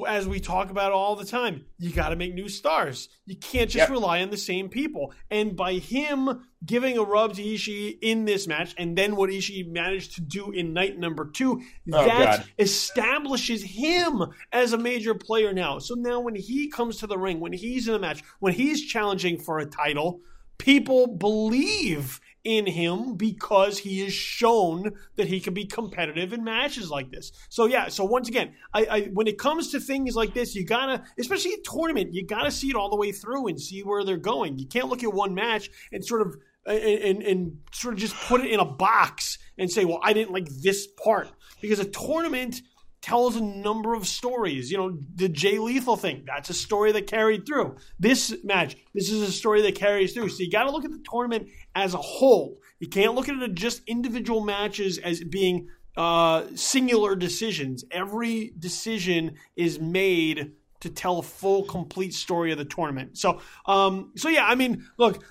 as we talk about all the time, you got to make new stars. You can't just rely on the same people. And by him giving a rub to Ishii in this match, and then what Ishii managed to do in night number 2, that establishes him as a major player now. So now when he comes to the ring, when he's in a match, when he's challenging for a title, people believe in him because he has shown that he can be competitive in matches like this. So once again, I when it comes to things like this, you gotta, especially a tournament, you gotta see it all the way through and see where they're going. You can't look at one match and sort of just put it in a box and say, well, I didn't like this part. Because a tournament tells a number of stories. You know, the Jay Lethal thing, that's a story that carried through. This match, this is a story that carries through. So you got to look at the tournament as a whole. You can't look at it as just individual matches as being singular decisions. Every decision is made to tell a full, complete story of the tournament. So yeah, I mean, look,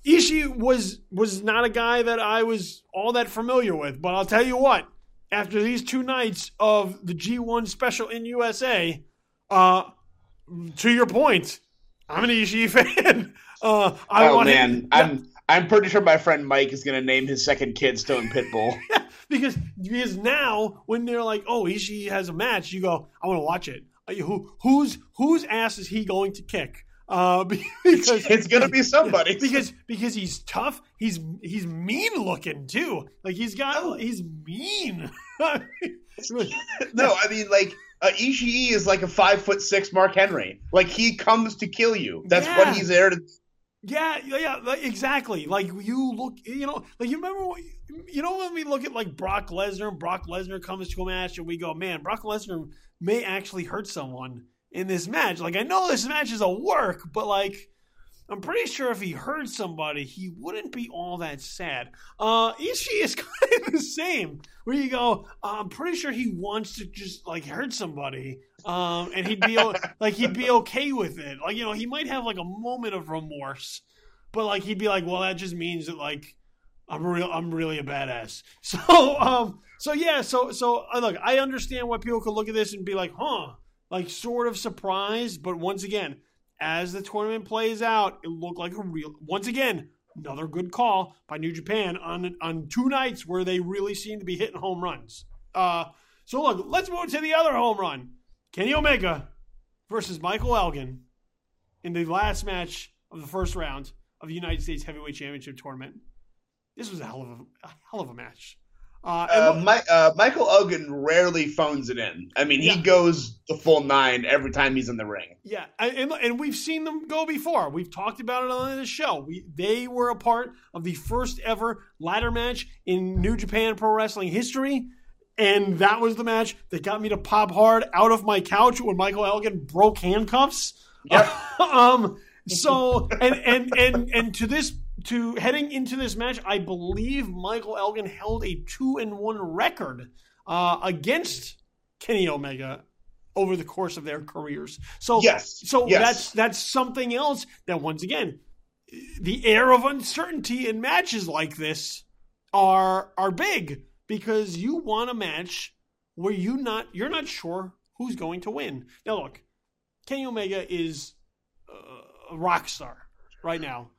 Ishii was not a guy that I was all that familiar with, but I'll tell you what, after these 2 nights of the G1 special in USA, to your point, I'm an Ishii fan. I'm pretty sure my friend Mike is going to name his second kid Stone Pitbull. because now when they're like, oh, Ishii has a match, you go, I want to watch it. Whose ass is he going to kick? Because it's going to be somebody. Because he's tough. He's mean looking too. Like he's mean. No, I mean like Ishii is like a 5'6" Mark Henry. Like he comes to kill you. That's what he's there to. Yeah, exactly. Like you look, like you remember when we look at like Brock Lesnar, and Brock Lesnar comes to a match and we go, man, Brock Lesnar may actually hurt someone in this match. Like I know this match is a work, but like I'm pretty sure if he hurt somebody, he wouldn't be all that sad. Ishii is kind of the same, where you go, I'm pretty sure he wants to just like hurt somebody, and he'd be okay with it. Like he might have like a moment of remorse, but like he'd be like, well, that just means that like I'm really a badass. So look, I understand why people could look at this and be like, huh, like sort of surprised, but once again, as the tournament plays out, it looked like once again, another good call by New Japan on 2 nights where they really seem to be hitting home runs. So look, let's move to the other home run. Kenny Omega versus Michael Elgin in the last match of the first round of the United States Heavyweight Championship Tournament. This was a hell of a match. Michael Elgin rarely phones it in. I mean, he goes the full 9 every time he's in the ring. Yeah, and we've seen them go before. We've talked about it on the show. They were a part of the first ever ladder match in New Japan Pro Wrestling history, and that was the match that got me to pop hard out of my couch when Michael Elgin broke handcuffs. Yep. So and to heading into this match, I believe Michael Elgin held a 2-1 record against Kenny Omega over the course of their careers. So that's something else that, once again, the air of uncertainty in matches like this are big, because you want a match where you're not sure who's going to win. Now look, Kenny Omega is a rock star right now.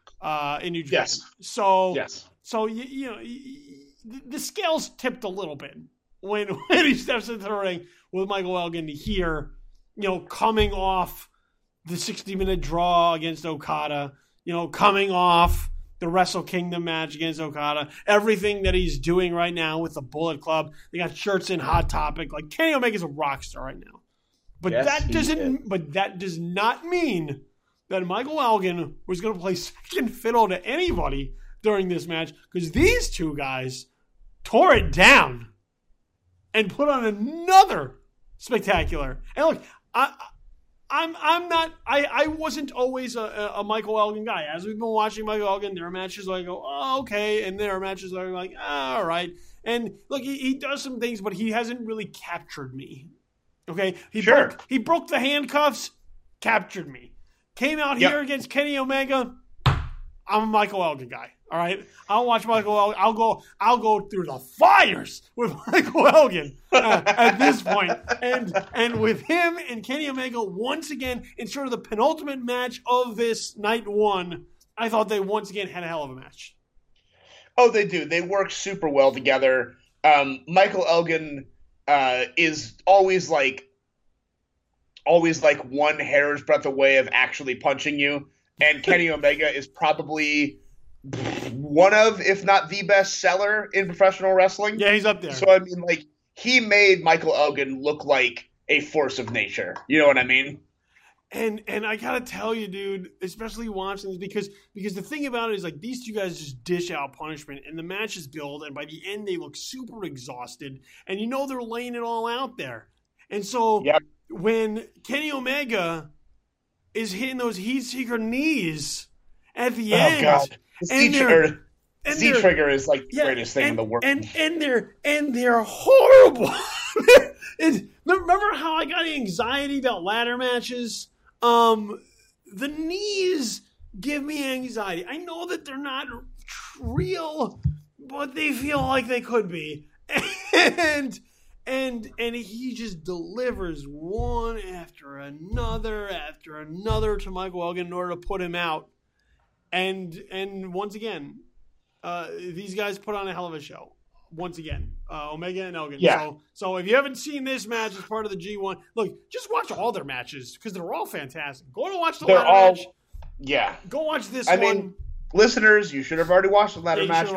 In New Japan. Yes. So the scales tipped a little bit when he steps into the ring with Michael Elgin here, coming off the 60-minute draw against Okada, coming off the Wrestle Kingdom match against Okada, everything that he's doing right now with the Bullet Club. They got shirts in Hot Topic. Like Kenny Omega's a rock star right now. But that does not mean that Michael Elgin was going to play second fiddle to anybody during this match, because these 2 guys tore it down and put on another spectacular. And look, I wasn't always a Michael Elgin guy. As we've been watching Michael Elgin, there are matches where I go, oh, okay, and there are matches where I'm like, all right. And look, he does some things, but he hasn't really captured me. Okay, he broke the handcuffs, captured me. Came out here against Kenny Omega. I'm a Michael Elgin guy. All right, I'll watch Michael Elgin. I'll go through the fires with Michael Elgin at this point. And with him and Kenny Omega once again in sort of the penultimate match of this night 1, I thought they once again had a hell of a match. Oh, they do. They work super well together. Michael Elgin is always like one hair's breadth away of actually punching you. And Kenny Omega is probably one of, if not the best seller in professional wrestling. Yeah, he's up there. So, I mean, like, he made Michael Elgin look like a force of nature. You know what I mean? And I gotta tell you, dude, especially watching this, because the thing about it is, like, these 2 guys just dish out punishment, and the matches build, and by the end they look super exhausted, and they're laying it all out there. And so Yep. when Kenny Omega is hitting those heat seeker knees at the end, God. The C trigger is like the yeah, greatest thing in the world. And they're horrible. Remember how I got anxiety about ladder matches? The knees give me anxiety. I know that they're not real, but they feel like they could be. And he just delivers one after another to Michael Elgin in order to put him out. And once again, these guys put on a hell of a show. Once again, Omega and Elgin. Yeah. So if you haven't seen this match as part of the G1, look, just watch all their matches because they're all fantastic. Go to watch the ladder match. Yeah. Go watch this one. I mean, listeners, you should have already watched the ladder match.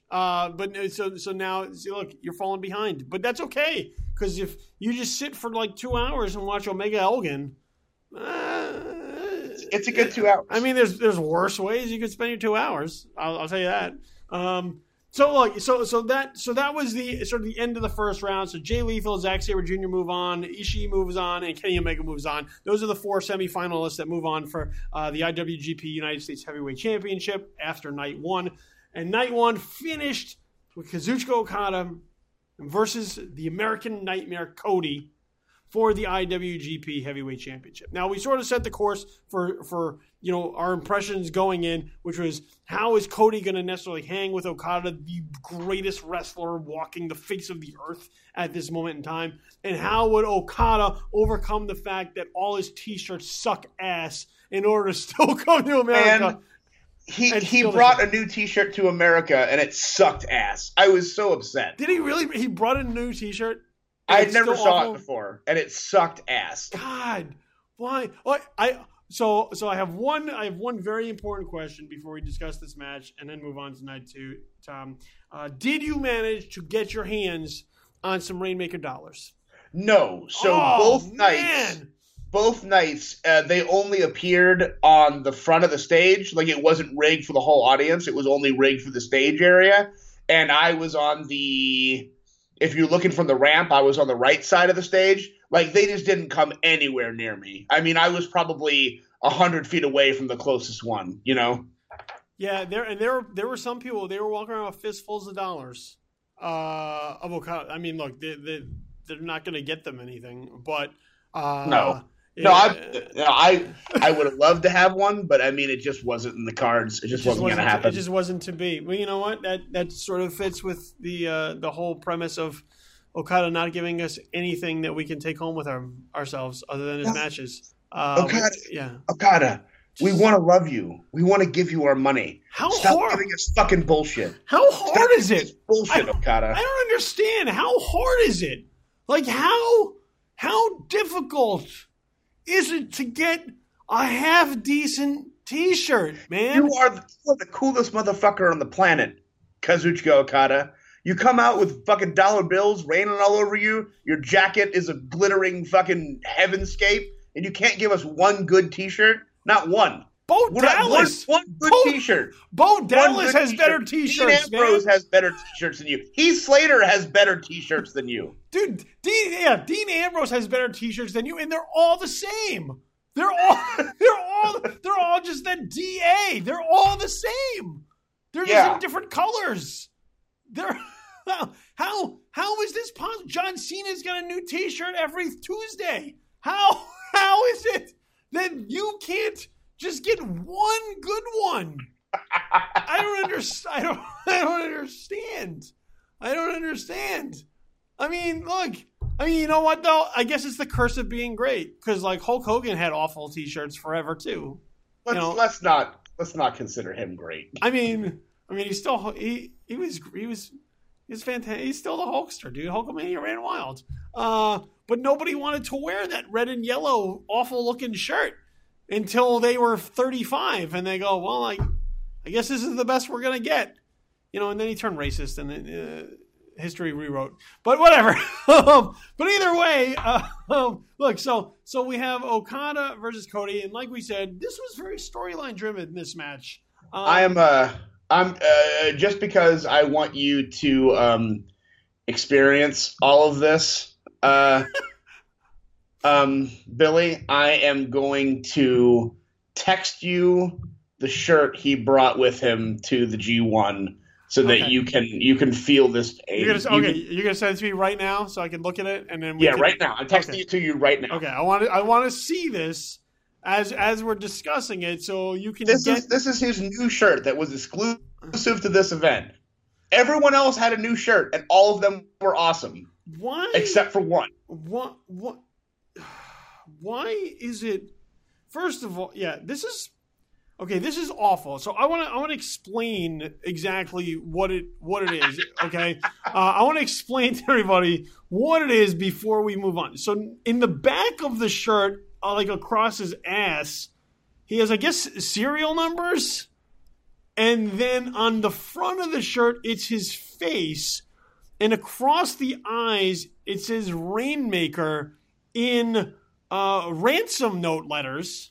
But so now, see, look, you're falling behind. But that's okay because if you just sit for like 2 hours and watch Omega Elgin, it's a good 2 hours. I mean, there's worse ways you could spend your 2 hours. I'll tell you that. So that was the sort of the end of the first round. So Jay Lethal, Zack Sabre Jr. move on, Ishii moves on, and Kenny Omega moves on. Those are the 4 semifinalists that move on for the IWGP United States Heavyweight Championship after night 1. And night 1 finished with Kazuchika Okada versus the American Nightmare Cody for the IWGP Heavyweight Championship. Now, we sort of set the course for our impressions going in, which was how is Cody going to necessarily hang with Okada, the greatest wrestler walking the face of the earth at this moment in time, and how would Okada overcome the fact that all his T-shirts suck ass in order to still come to America. And he brought a new T-shirt to America, and it sucked ass. I was so upset. Did he really? He brought a new T-shirt? I never saw it before, and it sucked ass. God, why? So I have one very important question before we discuss this match, and then move on to night 2. Tom, did you manage to get your hands on some Rainmaker dollars? No. So both nights, they only appeared on the front of the stage. Like, it wasn't rigged for the whole audience; it was only rigged for the stage area. And I was on the. If you're looking from the ramp, I was on the right side of the stage. Like, they just didn't come anywhere near me. I mean, I was probably 100 feet away from the closest one, Yeah, there were some people, they were walking around with fistfuls of dollars of Okada. I mean, look, they're not going to get them anything, but no. I would have loved to have one, but I mean, it just wasn't in the cards. It just wasn't going to happen. It just wasn't to be. Well, you know what? That sort of fits with the whole premise of Okada not giving us anything that we can take home with ourselves other than his matches. Okada, we want to love you. We want to give you our money. Stop giving us fucking bullshit. How hard is it? Bullshit, Okada. I don't understand. How hard is it? Like, how difficult is it to get a half-decent T-shirt, man? You are the coolest motherfucker on the planet, Kazuchika Okada. You come out with fucking dollar bills raining all over you. Your jacket is a glittering fucking heavenscape, and you can't give us one good T-shirt? Not one. Bo Dallas. One good T-shirt. Bo Dallas has better T-shirts, Dean Ambrose has better T-shirts than you. Heath Slater has better T-shirts than you. Dude, Dean Ambrose has better T-shirts than you, and they're all the same. They're all just that DA. They're all the same. They're just in different colors. How is this possible? John Cena's got a new T-shirt every Tuesday. How is it that you can't just get one good one? I don't understand. I don't understand. I mean, look. I mean, you know what though? I guess it's the curse of being great because like Hulk Hogan had awful T-shirts forever too. Let's not consider him great. I mean, he's still he was fantastic. He's still the Hulkster, dude. Hulkamania ran wild. But nobody wanted to wear that red and yellow awful looking shirt until they were 35, and they go, well, I guess this is the best we're gonna get, And then he turned racist, and history rewrote. But whatever. But either way, look. So we have Okada versus Cody, and like we said, this was very storyline driven. This match. I'm just because I want you to experience all of this. Billy, I am going to text you the shirt he brought with him to the G1 so that you can feel this pain. You're gonna send it to me right now so I can look at it, and then right now. I'm texting it to you right now. Okay, I want to see this as we're discussing it, so you can. This is his new shirt that was exclusive to this event. Everyone else had a new shirt, and all of them were awesome. Why? Except for one. What? Why is it? First of all, this is awful. So I want to explain exactly what it is. Okay, I want to explain to everybody what it is before we move on. So in the back of the shirt, like across his ass, he has, I guess, serial numbers, and then on the front of the shirt, it's his face, and across the eyes, it says Rainmaker in ransom note letters.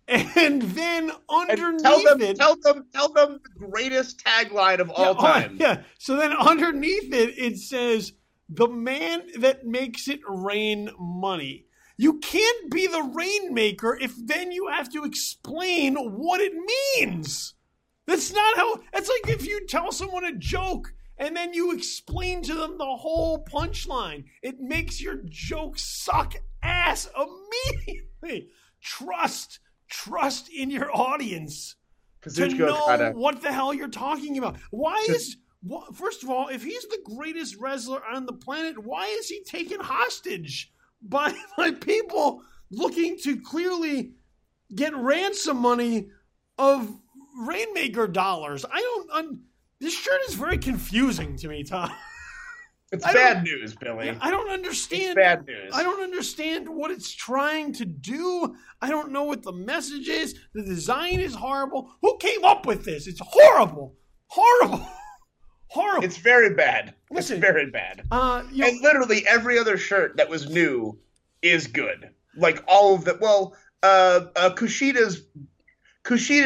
And then underneath tell them the greatest tagline of all time. Yeah. So then underneath it says, "The man that makes it rain money." You can't be the rainmaker if then you have to explain what it means. That's not how. That's like if you tell someone a joke and then you explain to them the whole punchline. It makes your joke suck ass immediately. Trust in your audience to know what the hell you're talking about. First of all, if he's the greatest wrestler on the planet, why is he taken hostage by people looking to clearly get ransom money of Rainmaker dollars? This shirt is very confusing to me, Tom. It's bad news, Billy. I don't understand. It's bad news. I don't understand what it's trying to do. I don't know what the message is. The design is horrible. Who came up with this? It's horrible. Horrible. It's very bad. Listen, it's very bad. And literally every other shirt that was new is good. Like all of them. Well, Kushida's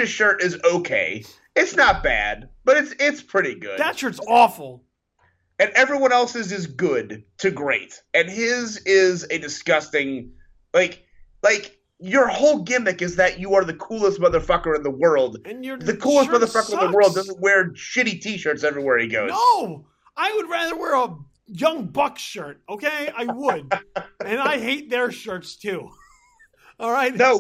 shirt is okay. It's not bad, but it's pretty good. That shirt's awful. And everyone else's is good to great. And his is a disgusting, like your whole gimmick is that you are the coolest motherfucker in the world. And you're the coolest motherfucker in the world doesn't wear shitty t-shirts everywhere he goes. No! I would rather wear a Young Bucks shirt, okay? I would. And I hate their shirts too. All right? No.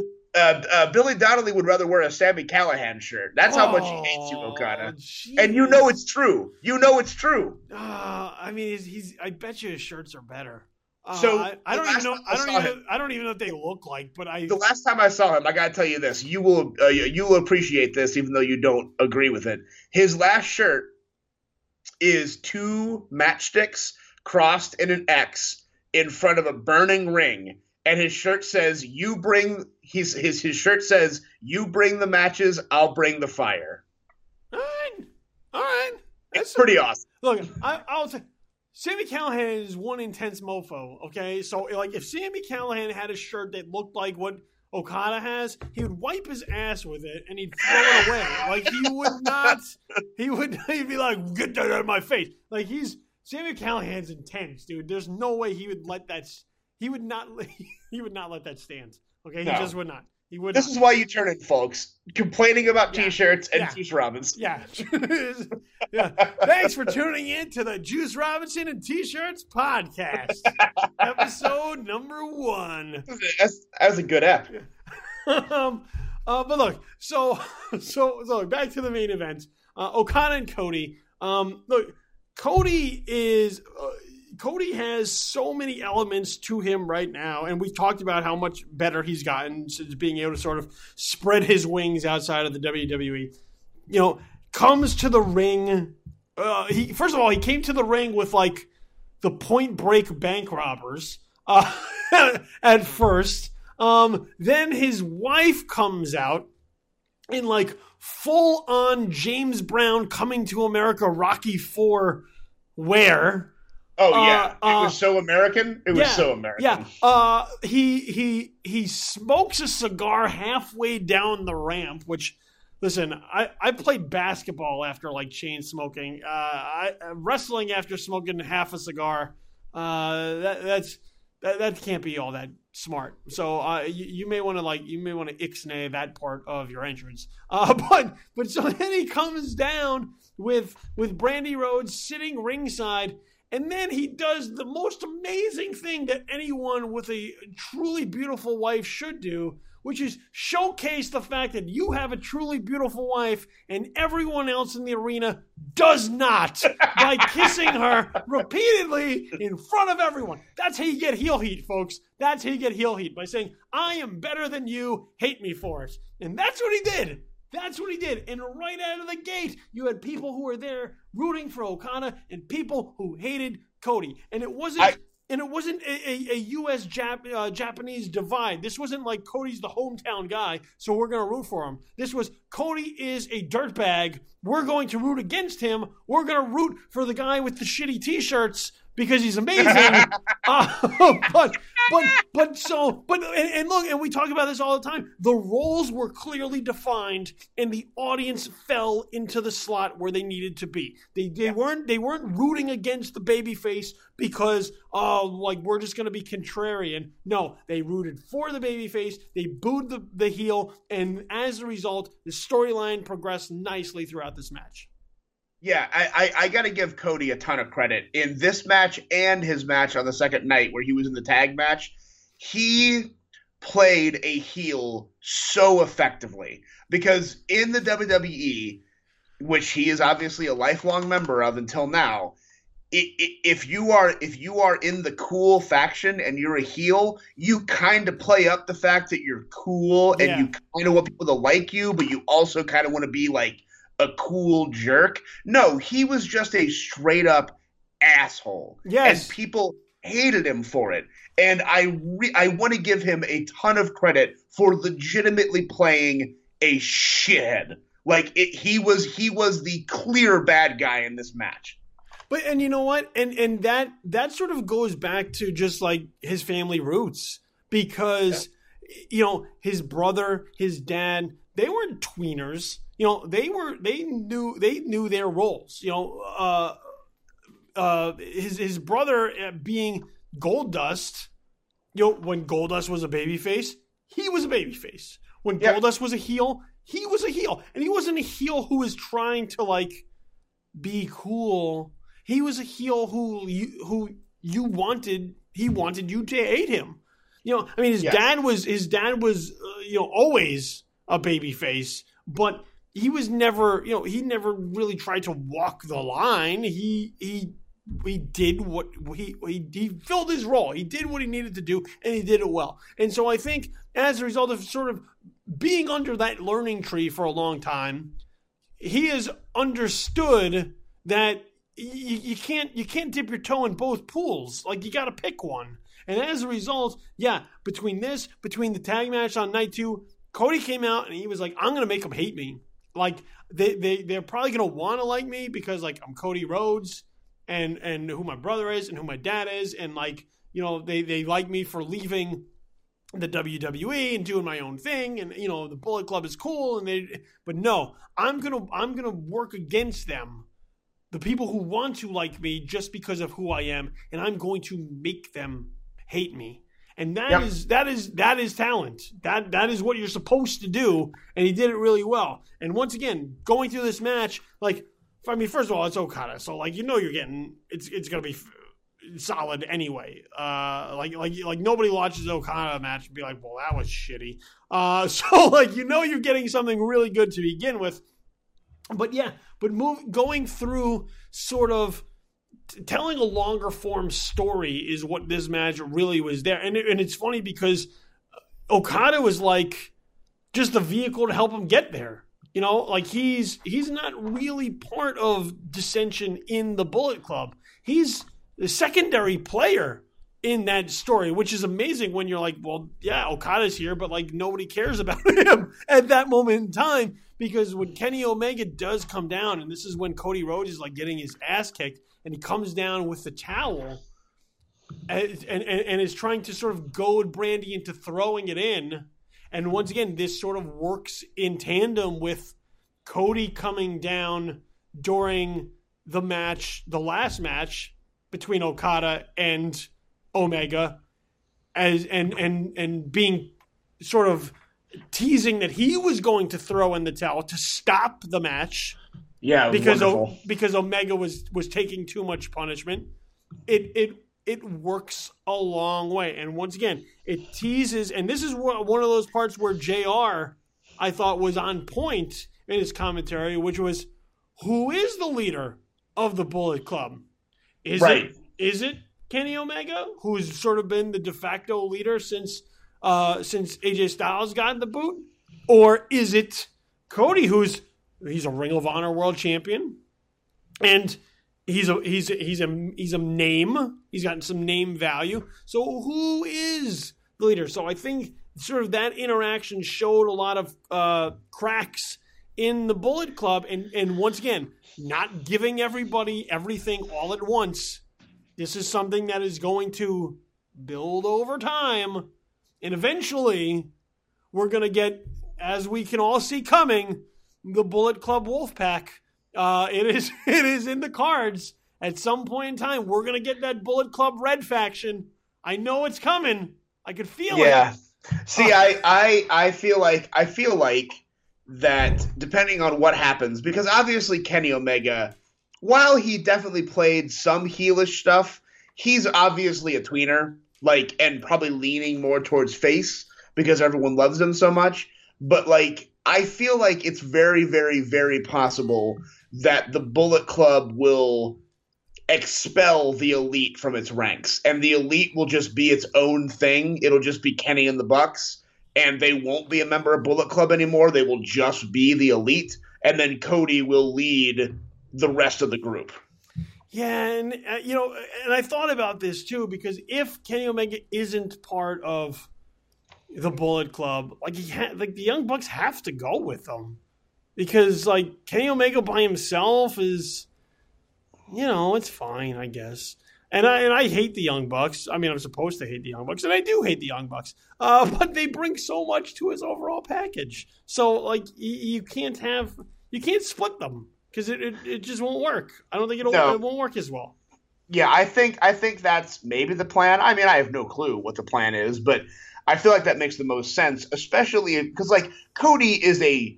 Billy Donnelly would rather wear a Sami Callihan shirt. That's how much he hates you, Okada. Geez. And you know it's true. You know it's true. I mean, I bet you his shirts are better. So I don't even know what they look like. But the last time I saw him, I gotta tell you this: you will appreciate this, even though you don't agree with it. His last shirt is 2 matchsticks crossed in an X in front of a burning ring. And his shirt says, "You bring." His shirt says, "You bring the matches, I'll bring the fire." All right. It's pretty awesome. Look, I'll say, Sami Callihan is one intense mofo. Okay, so like if Sami Callihan had a shirt that looked like what Okada has, he would wipe his ass with it and he'd throw it away. Like he would not. He'd be like, "Get that out of my face!" Like Sami Callihan's intense, dude. There's no way he would let that. He would not let that stand. Okay, he just would not. He would. This is why you turn in, folks. Complaining about T-shirts and Juice Robinson. Yeah. Thanks for tuning in to the Juice Robinson and T-Shirts podcast, episode number 1. That's a good app. But look, so back to the main event. Okada and Cody. Look, Cody has so many elements to him right now, and we've talked about how much better he's gotten since being able to sort of spread his wings outside of the WWE. You know, comes to the ring. First of all, he came to the ring with like the Point Break bank robbers at first. Then his wife comes out in like full on James Brown Coming to America Rocky IV wear. Oh yeah, it was so American. It was so American. Yeah. He smokes a cigar halfway down the ramp. Which, listen, I played basketball after like chain smoking. Wrestling after smoking half a cigar. That can't be all that smart. So you may want to ixnay that part of your entrance. But so then he comes down with Brandy Rhodes sitting ringside, and then he does the most amazing thing that anyone with a truly beautiful wife should do, which is showcase the fact that you have a truly beautiful wife and everyone else in the arena does not, by kissing her repeatedly in front of everyone. That's how you get heel heat, folks. That's how you get heel heat, by saying, I am better than you, hate me for it. And that's what he did. That's what he did. And right out of the gate, you had people who were there rooting for Okada and people who hated Cody. And it wasn't... And it wasn't a U.S. Japanese divide. This wasn't like Cody's the hometown guy, so we're going to root for him. This was Cody is a dirtbag. We're going to root against him. We're going to root for the guy with the shitty T-shirts because he's amazing. But look, and we talk about this all the time. The roles were clearly defined, and the audience fell into the slot where they needed to be. They weren't rooting against the babyface because we're just going to be contrarian. No, they rooted for the babyface. They booed the heel, and as a result, the storyline progressed nicely throughout this match. Yeah, I got to give Cody a ton of credit. In this match and his match on the second night where he was in the tag match, he played a heel so effectively. Because in the WWE, which he is obviously a lifelong member of until now, if you are in the cool faction and you're a heel, you kind of play up the fact that you're cool and you kind of want people to like you, but you also kind of want to be like a cool jerk. No, he was just a straight up asshole. Yes. And people hated him for it. And I want to give him a ton of credit for legitimately playing a shithead. He was the clear bad guy in this match. And you know what? And that sort of goes back to just like his family roots, because his brother, his dad, they weren't tweeners. They knew their roles. His brother being Goldust, when Goldust was a babyface, he was a babyface. When Goldust was a heel, he was a heel. And he wasn't a heel who was trying to be cool. He was a heel who you wanted. He wanted you to hate him. His dad was always a babyface, but he was never, he never really tried to walk the line. He did what he filled his role. He did what he needed to do, and he did it well. And so I think as a result of sort of being under that learning tree for a long time, he has understood that you can't dip your toe in both pools. You got to pick one. And as a result, between the tag match on night 2, Cody came out and he was like, I'm going to make them hate me. They're probably going to want to like me because I'm Cody Rhodes and who my brother is and who my dad is. And they like me for leaving the WWE and doing my own thing. And, the Bullet Club is cool. But no, I'm going to work against them. The people who want to like me just because of who I am, and I'm going to make them hate me. And that is talent. That is what you're supposed to do, and he did it really well. And once again, going through this match, first of all, it's Okada, so you're getting it's gonna be solid anyway. Nobody watches Okada match and be like, well, that was shitty. You're getting something really good to begin with. But going through sort of telling a longer form story is what this match really was there. And it's funny because Okada was just the vehicle to help him get there. He's not really part of dissension in the Bullet Club. He's the secondary player in that story, which is amazing when you're Okada's here, but nobody cares about him at that moment in time. Because when Kenny Omega does come down, and this is when Cody Rhodes is getting his ass kicked, and he comes down with the towel and is trying to sort of goad Brandy into throwing it in. And once again, this sort of works in tandem with Cody coming down during the last match between Okada and Omega. and being sort of teasing that he was going to throw in the towel to stop the match. Yeah, because Omega was taking too much punishment. It works a long way, and once again, it teases. And this is one of those parts where JR, I thought, was on point in his commentary, which was, who is the leader of the Bullet Club? Is it Kenny Omega, who's sort of been the de facto leader since AJ Styles got the boot, or is it Cody, he's a Ring of Honor World Champion, and he's a name. He's gotten some name value. So who is the leader? So I think sort of that interaction showed a lot of cracks in the Bullet Club, and once again, not giving everybody everything all at once. This is something that is going to build over time, and eventually we're going to get, as we can all see coming, the Bullet Club Wolfpack. It is in the cards. At some point in time, we're going to get that Bullet Club Red faction. I know it's coming. I could feel it. Yeah. See, I feel like that depending on what happens, because obviously Kenny Omega, while he definitely played some heelish stuff, he's obviously a tweener, and probably leaning more towards face because everyone loves him so much. But I feel like it's very, very, very possible that the Bullet Club will expel the Elite from its ranks, and the Elite will just be its own thing. It'll just be Kenny and the Bucks, and they won't be a member of Bullet Club anymore. They will just be the Elite, and then Cody will lead the rest of the group. Yeah, and and I thought about this too, because if Kenny Omega isn't part of the Bullet Club, the Young Bucks have to go with them, because Kenny Omega by himself is, it's fine, I guess. And I hate the Young Bucks. I mean, I'm supposed to hate the Young Bucks, and I do hate the Young Bucks. But they bring so much to his overall package. So you can't split them, because it just won't work. I don't think it won't work as well. Yeah, I think that's maybe the plan. I mean, I have no clue what the plan is, but I feel like that makes the most sense, especially because Cody is a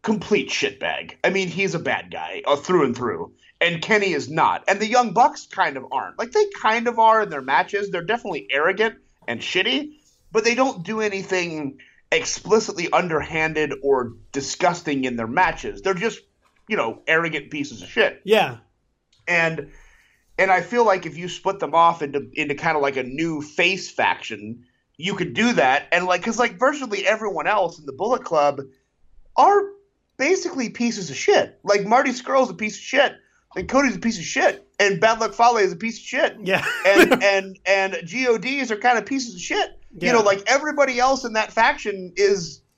complete shitbag. I mean, he's a bad guy through and through, and Kenny is not. And the Young Bucks kind of aren't. They kind of are in their matches. They're definitely arrogant and shitty, but they don't do anything explicitly underhanded or disgusting in their matches. They're just, arrogant pieces of shit. Yeah. And I feel like if you split them off into kind of a new face faction, you could do that. And because virtually everyone else in the Bullet Club are basically pieces of shit. Marty Scurll's a piece of shit, and Cody's a piece of shit, and Bad Luck Fale is a piece of shit. Yeah. and GODs are kind of pieces of shit. Yeah. Everybody else in that faction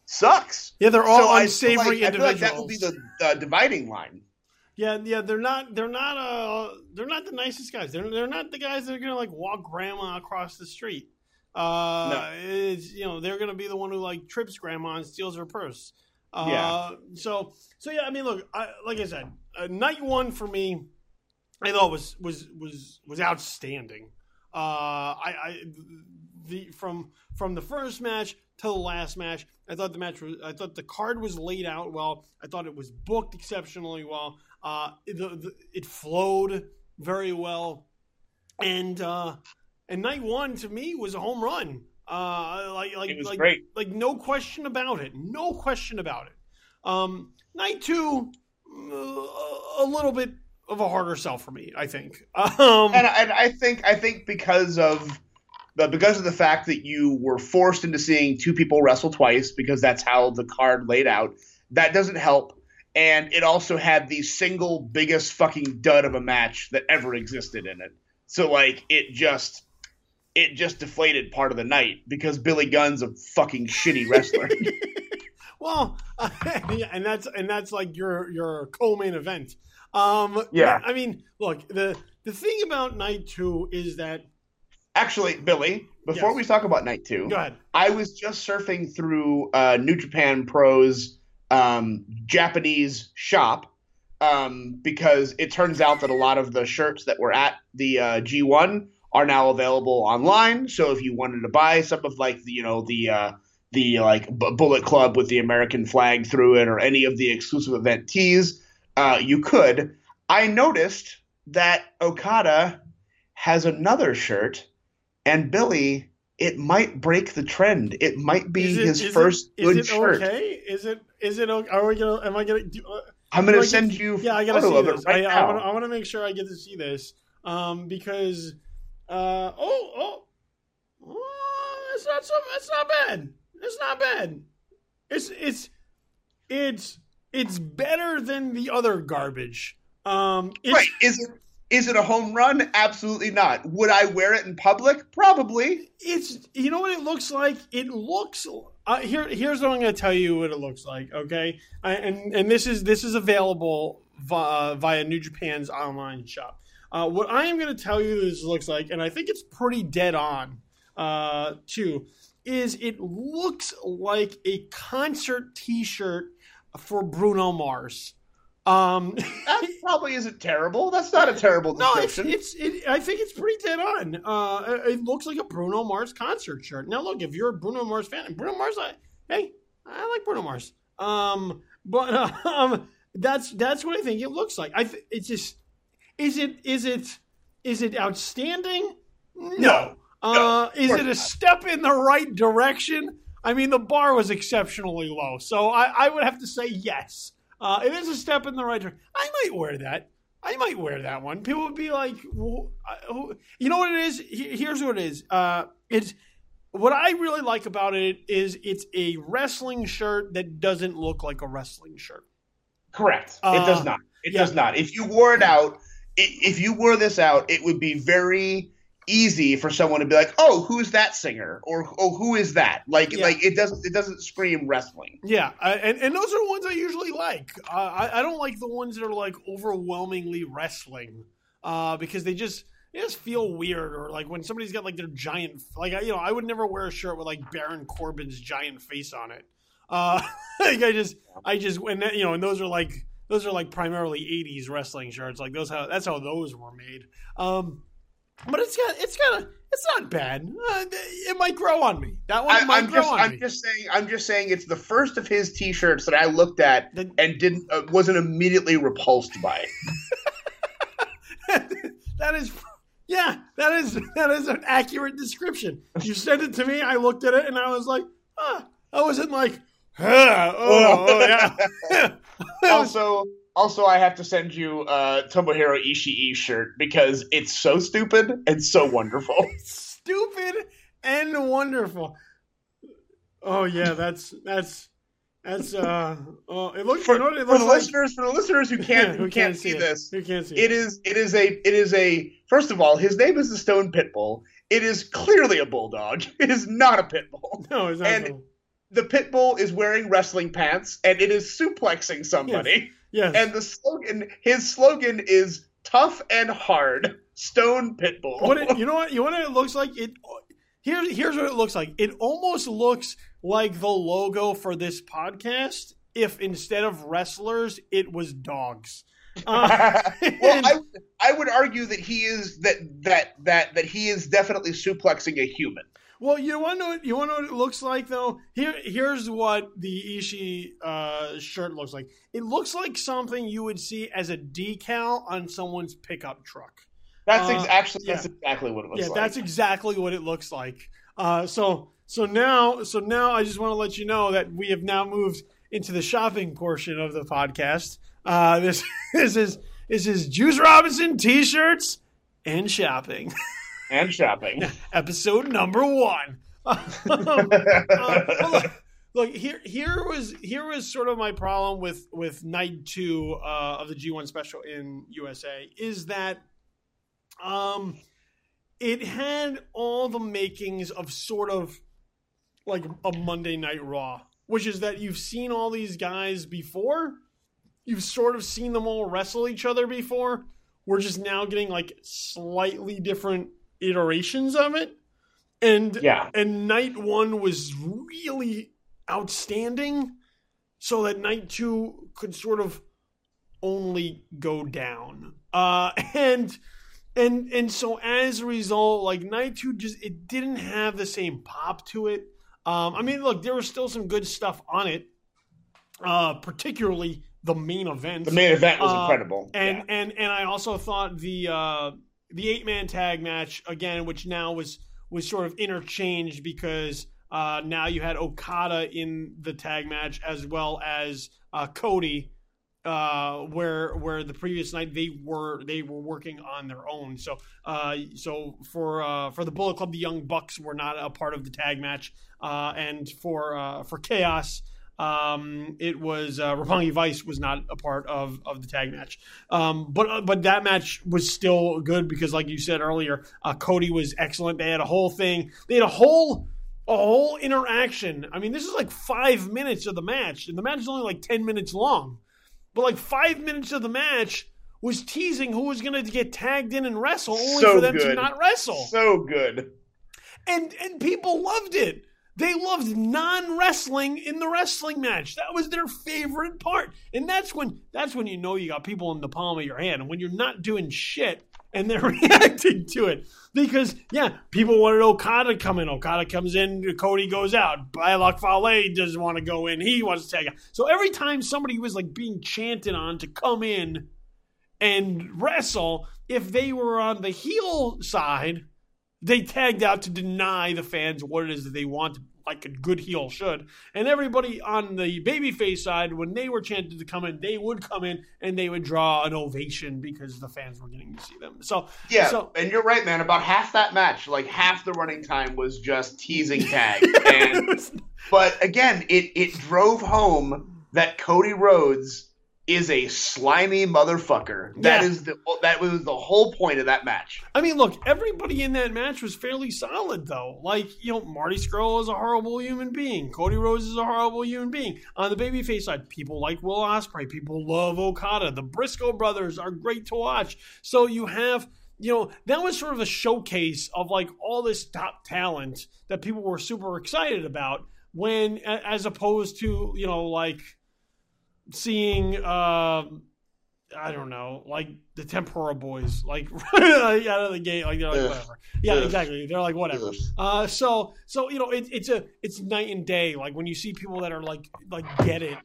sucks. Yeah, they're all unsavory individuals. I feel like that would be the dividing line. Yeah, they're not the nicest guys. They're not the guys that are gonna walk grandma across the street. No. They're gonna be the one who trips grandma and steals her purse. So yeah, I mean, look, like I said, night one for me, I thought was outstanding. From the first match to the last match, I thought the card was laid out well. I thought it was booked exceptionally well. It flowed very well, and night one to me was a home run. It was great. No question about it. No question about it. Night two, a little bit of a harder sell for me, I think. And I think because of the fact that you were forced into seeing two people wrestle twice, because that's how the card laid out, that doesn't help. And it also had the single biggest fucking dud of a match that ever existed in it. So it just deflated part of the night, because Billy Gunn's a fucking shitty wrestler. Well, and that's your co-main event. Yeah. I mean, look, the thing about night two is that, actually, Billy, before we talk about night two, go ahead. I was just surfing through New Japan Pro's Japanese shop, because it turns out that a lot of the shirts that were at the G1 are now available online. So if you wanted to buy some of like the Bullet Club with the American flag through it, or any of the exclusive event tees, you could. I noticed that Okada has another shirt, and Billy, it might break the trend. It might be his first good shirt. Okay? Is it? Are we gonna? Am I gonna? I'm gonna send you. Yeah, I gotta see this. Right now. I want to make sure I get to see this. Because. It's not bad. It's not bad. It's better than the other garbage. Right? Is it a home run? Absolutely not. Would I wear it in public? Probably. You know what it looks like? It looks here's what I'm going to tell you what it looks like. Okay, and this is available via New Japan's online shop. What I am going to tell you this looks like, and I think it's pretty dead on too, is it looks like a concert T-shirt for Bruno Mars. That probably isn't terrible. That's not a terrible description. No, I think it's pretty dead on. It looks like a Bruno Mars concert shirt. Now, look, if you're a Bruno Mars fan, and Bruno Mars, I like Bruno Mars. That's what I think it looks like. It's just, is it outstanding? No. Is it a step in the right direction? I mean, the bar was exceptionally low, so I would have to say yes. It is a step in the right direction. I might wear that. I might wear that one. People would be like, you know what it is? Here's what it is. It's what I really like about it is it's a wrestling shirt that doesn't look like a wrestling shirt. Correct. It does not. It does not. If you wore it out, if you wore this out, it would be very easy for someone to be like, "Oh, who's that singer?" or "Oh, who is that?" Like it doesn't scream wrestling. Yeah, and those are the ones I usually like. I don't like the ones that are like overwhelmingly wrestling, because they just feel weird, or like when somebody's got like their giant, like I would never wear a shirt with like Baron Corbin's giant face on it. Like I just when that, and those are like primarily 80s wrestling shirts. Like that's how those were made. But it's not bad. It might grow on me. That one might grow on me. I'm just saying it's the first of his T-shirts that I looked at and wasn't immediately repulsed by. That is an accurate description. You sent it to me. I looked at it and I was like, I wasn't like, yeah. Also, I have to send you a Tomohiro Ishii shirt because it's so stupid and so wonderful. Stupid and wonderful. Oh yeah, that's it looks for the listeners who can't see this. Who can't see it is a first of all, his name is the Stone Pitbull. It is clearly a bulldog. It is not a pit bull. No, it's not. And the pit bull is wearing wrestling pants and it is suplexing somebody. Yes. And his slogan is tough and hard, Stone Pitbull. You know what it looks like? Here's what it looks like. It almost looks like the logo for this podcast if instead of wrestlers, it was dogs. Well, I would argue that he is that he is definitely suplexing a human. Well, you want to know what it looks like, though? Here's what the Ishii shirt looks like. It looks like something you would see as a decal on someone's pickup truck. That's exactly what it looks like. Yeah, that's exactly what it looks like. So now I just want to let you know that we have now moved into the shopping portion of the podcast. This is Juice Robinson T-shirts and shopping. And shopping. Episode number 1. Look, here was sort of my problem with night 2 of the G1 special in USA is that it had all the makings of sort of like a Monday Night Raw, which is that you've seen all these guys before, you've sort of seen them all wrestle each other before. We're just now getting like slightly different iterations of it, and night 1 was really outstanding, so that night 2 could sort of only go down. And And so as a result, like night 2 it didn't have the same pop to it. I mean, look, there was still some good stuff on it, particularly the main event. The main event was incredible. And I also thought the 8-man tag match again, which now was sort of interchanged because now you had Okada in the tag match as well as Cody. Where the previous night they were working on their own. So for the Bullet Club, the Young Bucks were not a part of the tag match, and for Chaos, it was Rappongi Vice was not a part of the tag match. But that match was still good because, like you said earlier, Cody was excellent. They had a whole thing. They had a whole interaction. I mean, this is like 5 minutes of the match, and the match is only like 10 minutes long. But like 5 minutes of the match was teasing who was going to get tagged in and wrestle, only for them to not wrestle. So good. And people loved it. They loved non-wrestling in the wrestling match. That was their favorite part. And that's when you know you got people in the palm of your hand. And when you're not doing shit and they're reacting to it. Because, yeah, people wanted Okada to come in. Okada comes in, Cody goes out. Bylock Fale doesn't want to go in. He wants to tag out. So every time somebody was like being chanted on to come in and wrestle, if they were on the heel side, they tagged out to deny the fans what it is that they want, like a good heel should. And everybody on the babyface side, when they were chanted to come in, they would come in and they would draw an ovation because the fans were getting to see them. So and you're right, man. About half that match, like half the running time was just teasing tag. But again, it drove home that Cody Rhodes is a slimy motherfucker. That was the whole point of that match. I mean, look, everybody in that match was fairly solid, though. Like, Marty Scurll is a horrible human being. Cody Rhodes is a horrible human being. On the babyface side, people like Will Ospreay. People love Okada. The Briscoe brothers are great to watch. So you have, that was sort of a showcase of like all this top talent that people were super excited about when, as opposed to, like, seeing I don't know, like the Tempura Boys, like right out of the gate, like they're like whatever. Yeah, exactly. They're like whatever. So it's night and day. Like when you see people that are like get it,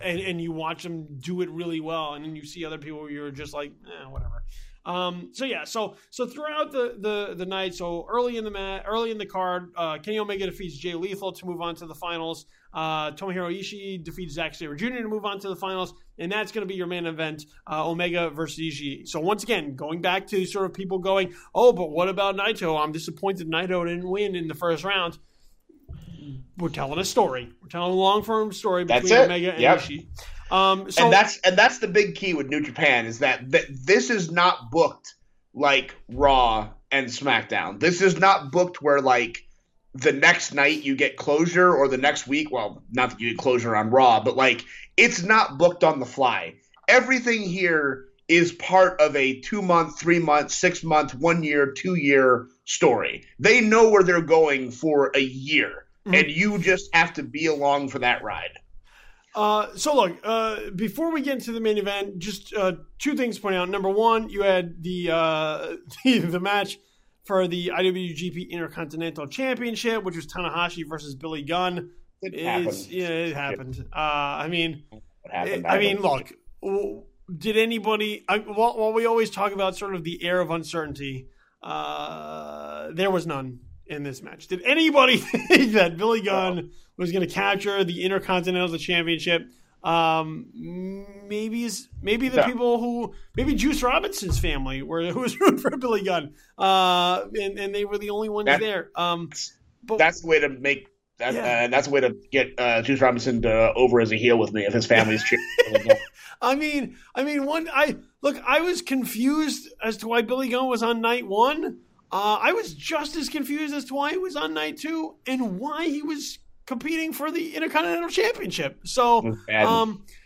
and you watch them do it really well, and then you see other people where you're just like whatever. So throughout the night, so early in the card, Kenny Omega defeats Jay Lethal to move on to the finals. Tomohiro Ishii defeats Zack Sabre Jr. to move on to the finals, and that's going to be your main event, Omega versus Ishii. So once again, going back to sort of people going, oh, but what about Naito? I'm disappointed Naito didn't win in the first round. We're telling a story. We're telling a long-form story between Omega and Ishii. And that's the big key with New Japan is that this is not booked like Raw and SmackDown. This is not booked where like the next night you get closure or the next week. Well, not that you get closure on Raw, but like it's not booked on the fly. Everything here is part of a 2-month, 3-month, 6-month, 1 year, 2 year story. They know where they're going for a year, and you just have to be along for that ride. So look, before we get into the main event, just 2 things to point out. Number one, you had the match for the IWGP Intercontinental Championship, which was Tanahashi versus Billy Gunn. It happened. I mean, look, did anybody? While we always talk about sort of the air of uncertainty, there was none in this match. Did anybody think that Billy Gunn was going to capture the Intercontinental Championship? Maybe the people who, maybe Juice Robinson's family who was rooting for Billy Gunn, and they were the only ones there. But that's the way to make that. That's the way to get Juice Robinson over as a heel with me if his family's cheering. I was confused as to why Billy Gunn was on night 1. I was just as confused as to why he was on night 2 and why he was competing for the Intercontinental Championship. So,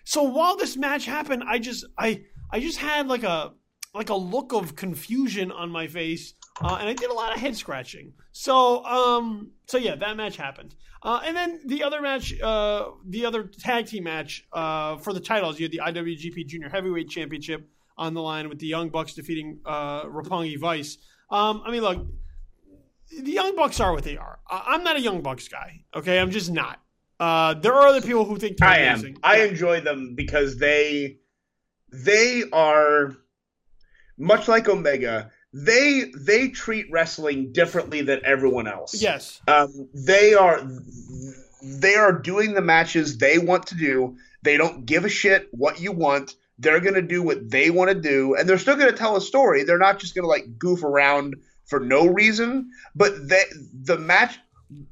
so while this match happened, I just had like a look of confusion on my face, and I did a lot of head scratching. So yeah, that match happened. And then the other match, the other tag team match for the titles, you had the IWGP Junior Heavyweight Championship. on the line with the Young Bucks defeating Rappongi Vice. I mean, look, the Young Bucks are what they are. I'm not a Young Bucks guy. Okay, I'm just not. There are other people who think they're amazing. I enjoy them because they are much like Omega. They treat wrestling differently than everyone else. Yes. They are doing the matches they want to do. They don't give a shit what you want. They're going to do what they want to do, and they're still going to tell a story. They're not just going to like goof around for no reason. But the match,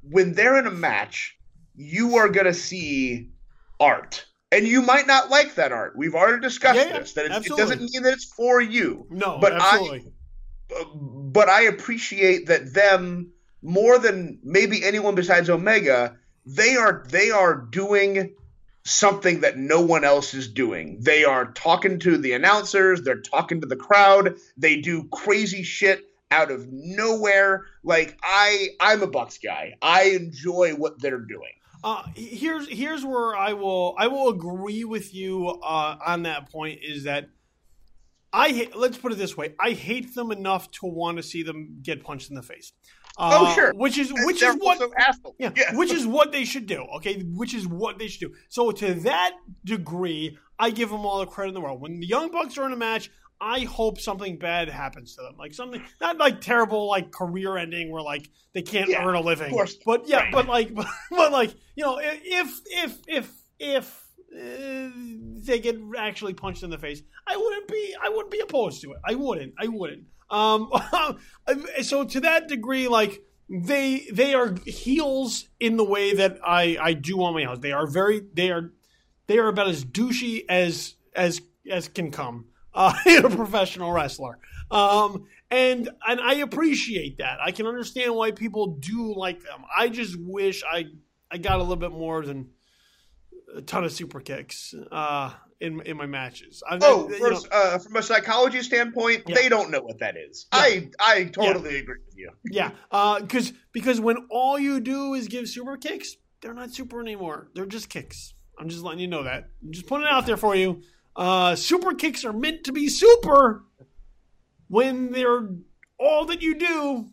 when they're in a match, you are going to see art. And you might not like that art. We've already discussed this. That it doesn't mean that it's for you. No, but absolutely. But I appreciate that them more than maybe anyone besides Omega. They are doing something that no one else is doing. They are talking to the announcers. They're talking to the crowd. They do crazy shit out of nowhere. Like I'm a Bucks guy. I enjoy what they're doing. Here's where I will agree with you on that point is that let's put it this way. I hate them enough to want to see them get punched in the face. Sure. Which is what they should do. Okay, which is what they should do. So to that degree, I give them all the credit in the world. When the Young Bucks are in a match, I hope something bad happens to them, like something not like terrible, like career ending where like they can't earn a living. Of course. But yeah, but like you know, if they get actually punched in the face, I wouldn't be opposed to it. I wouldn't. So to that degree, like they are heels in the way that I do want my heels. They are about as douchey as can come in a professional wrestler. And I appreciate that. I can understand why people do like them. I just wish I got a little bit more than a ton of super kicks in my matches. From a psychology standpoint, they don't know what that is. Yeah. I totally agree with you. Yeah, because when all you do is give super kicks, they're not super anymore. They're just kicks. I'm just letting you know that. I'm just putting it out there for you. Super kicks are meant to be super when they're all that you do.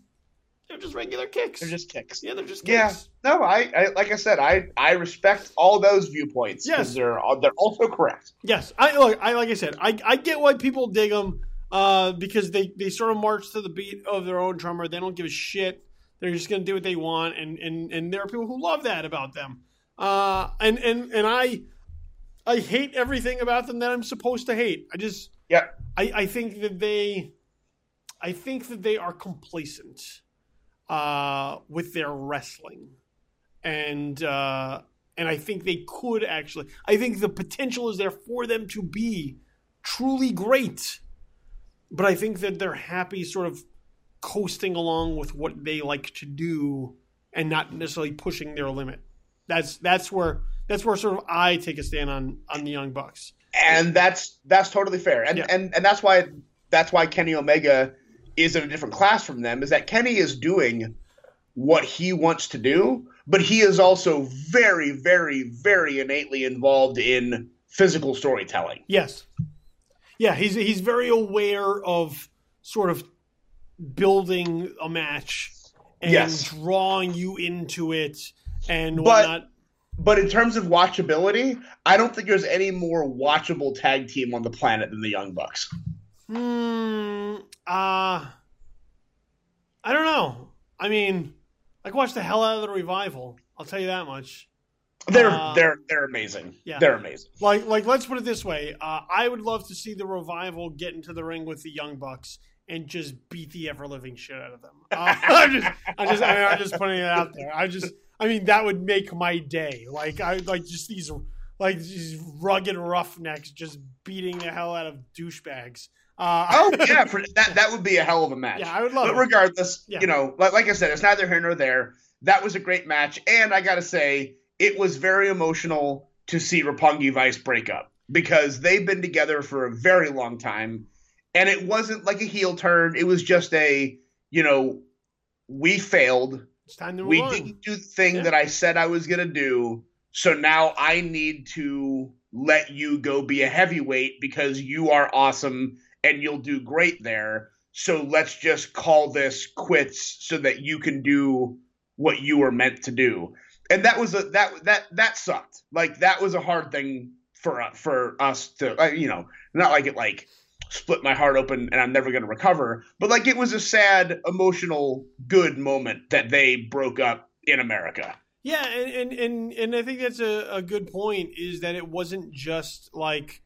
They're just regular kicks. They're just kicks. Yeah, they're just kicks. Yeah. No, I like I said, I respect all those viewpoints. Yes, they're also correct. Yes, I get why people dig them because they sort of march to the beat of their own drummer. They don't give a shit. They're just going to do what they want, and there are people who love that about them. And I hate everything about them that I'm supposed to hate. I think that they are complacent with their wrestling, and I think they could actually. I think the potential is there for them to be truly great, but I think that they're happy sort of coasting along with what they like to do and not necessarily pushing their limit. That's where sort of I take a stand on the Young Bucks, and that's totally fair, and that's why Kenny Omega is in a different class from them. Is that Kenny is doing what he wants to do, but he is also very, very, very innately involved in physical storytelling. Yes, yeah, he's very aware of sort of building a match and drawing you into it and whatnot. But in terms of watchability, I don't think there's any more watchable tag team on the planet than the Young Bucks. I don't know. I mean, I can watch the hell out of the Revival. I'll tell you that much. They're amazing. Yeah. They're amazing. Like let's put it this way. I would love to see the Revival get into the ring with the Young Bucks and just beat the ever living shit out of them. I'm just putting it out there. I mean, that would make my day. These rugged roughnecks just beating the hell out of douchebags. That would be a hell of a match. Yeah, I would love it. But regardless, like I said, it's neither here nor there. That was a great match, and I gotta say, it was very emotional to see Rappongi Vice break up because they've been together for a very long time, and it wasn't like a heel turn. It was just we failed. It's time to move we on. Didn't do the thing that I said I was gonna do, so now I need to let you go be a heavyweight because you are awesome and you'll do great there. So let's just call this quits so that you can do what you were meant to do. And that was that sucked. Like, that was a hard thing for us to, not like it like split my heart open and I'm never going to recover, but like it was a sad, emotional, good moment that they broke up in America. Yeah, and I think that's a good point, is that it wasn't just like,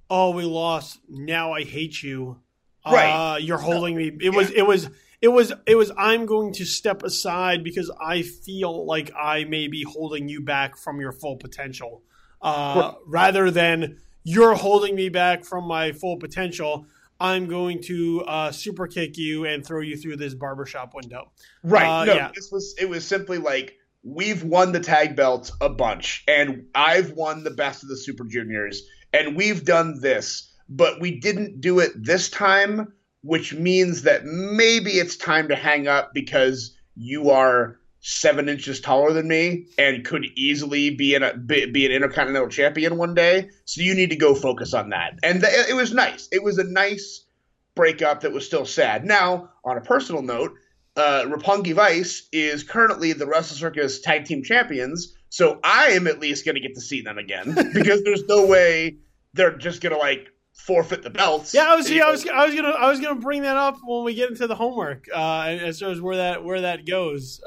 oh, we lost, now I hate you. Right. You're holding me. It was I'm going to step aside because I feel like I may be holding you back from your full potential. Rather than you're holding me back from my full potential, I'm going to super kick you and throw you through this barbershop window. Right. It was simply like, we've won the tag belts a bunch, and I've won the best of the Super Juniors, and we've done this, but we didn't do it this time, which means that maybe it's time to hang up because you are 7 inches taller than me and could easily be an Intercontinental Champion one day. So you need to go focus on that. And it was nice. It was a nice breakup that was still sad. Now, on a personal note, Rappongi Vice is currently the WrestleCircus Tag Team Champions, so I am at least going to get to see them again because there's no way they're just going to like forfeit the belts. Yeah, I was gonna bring that up when we get into the homework as far as where that goes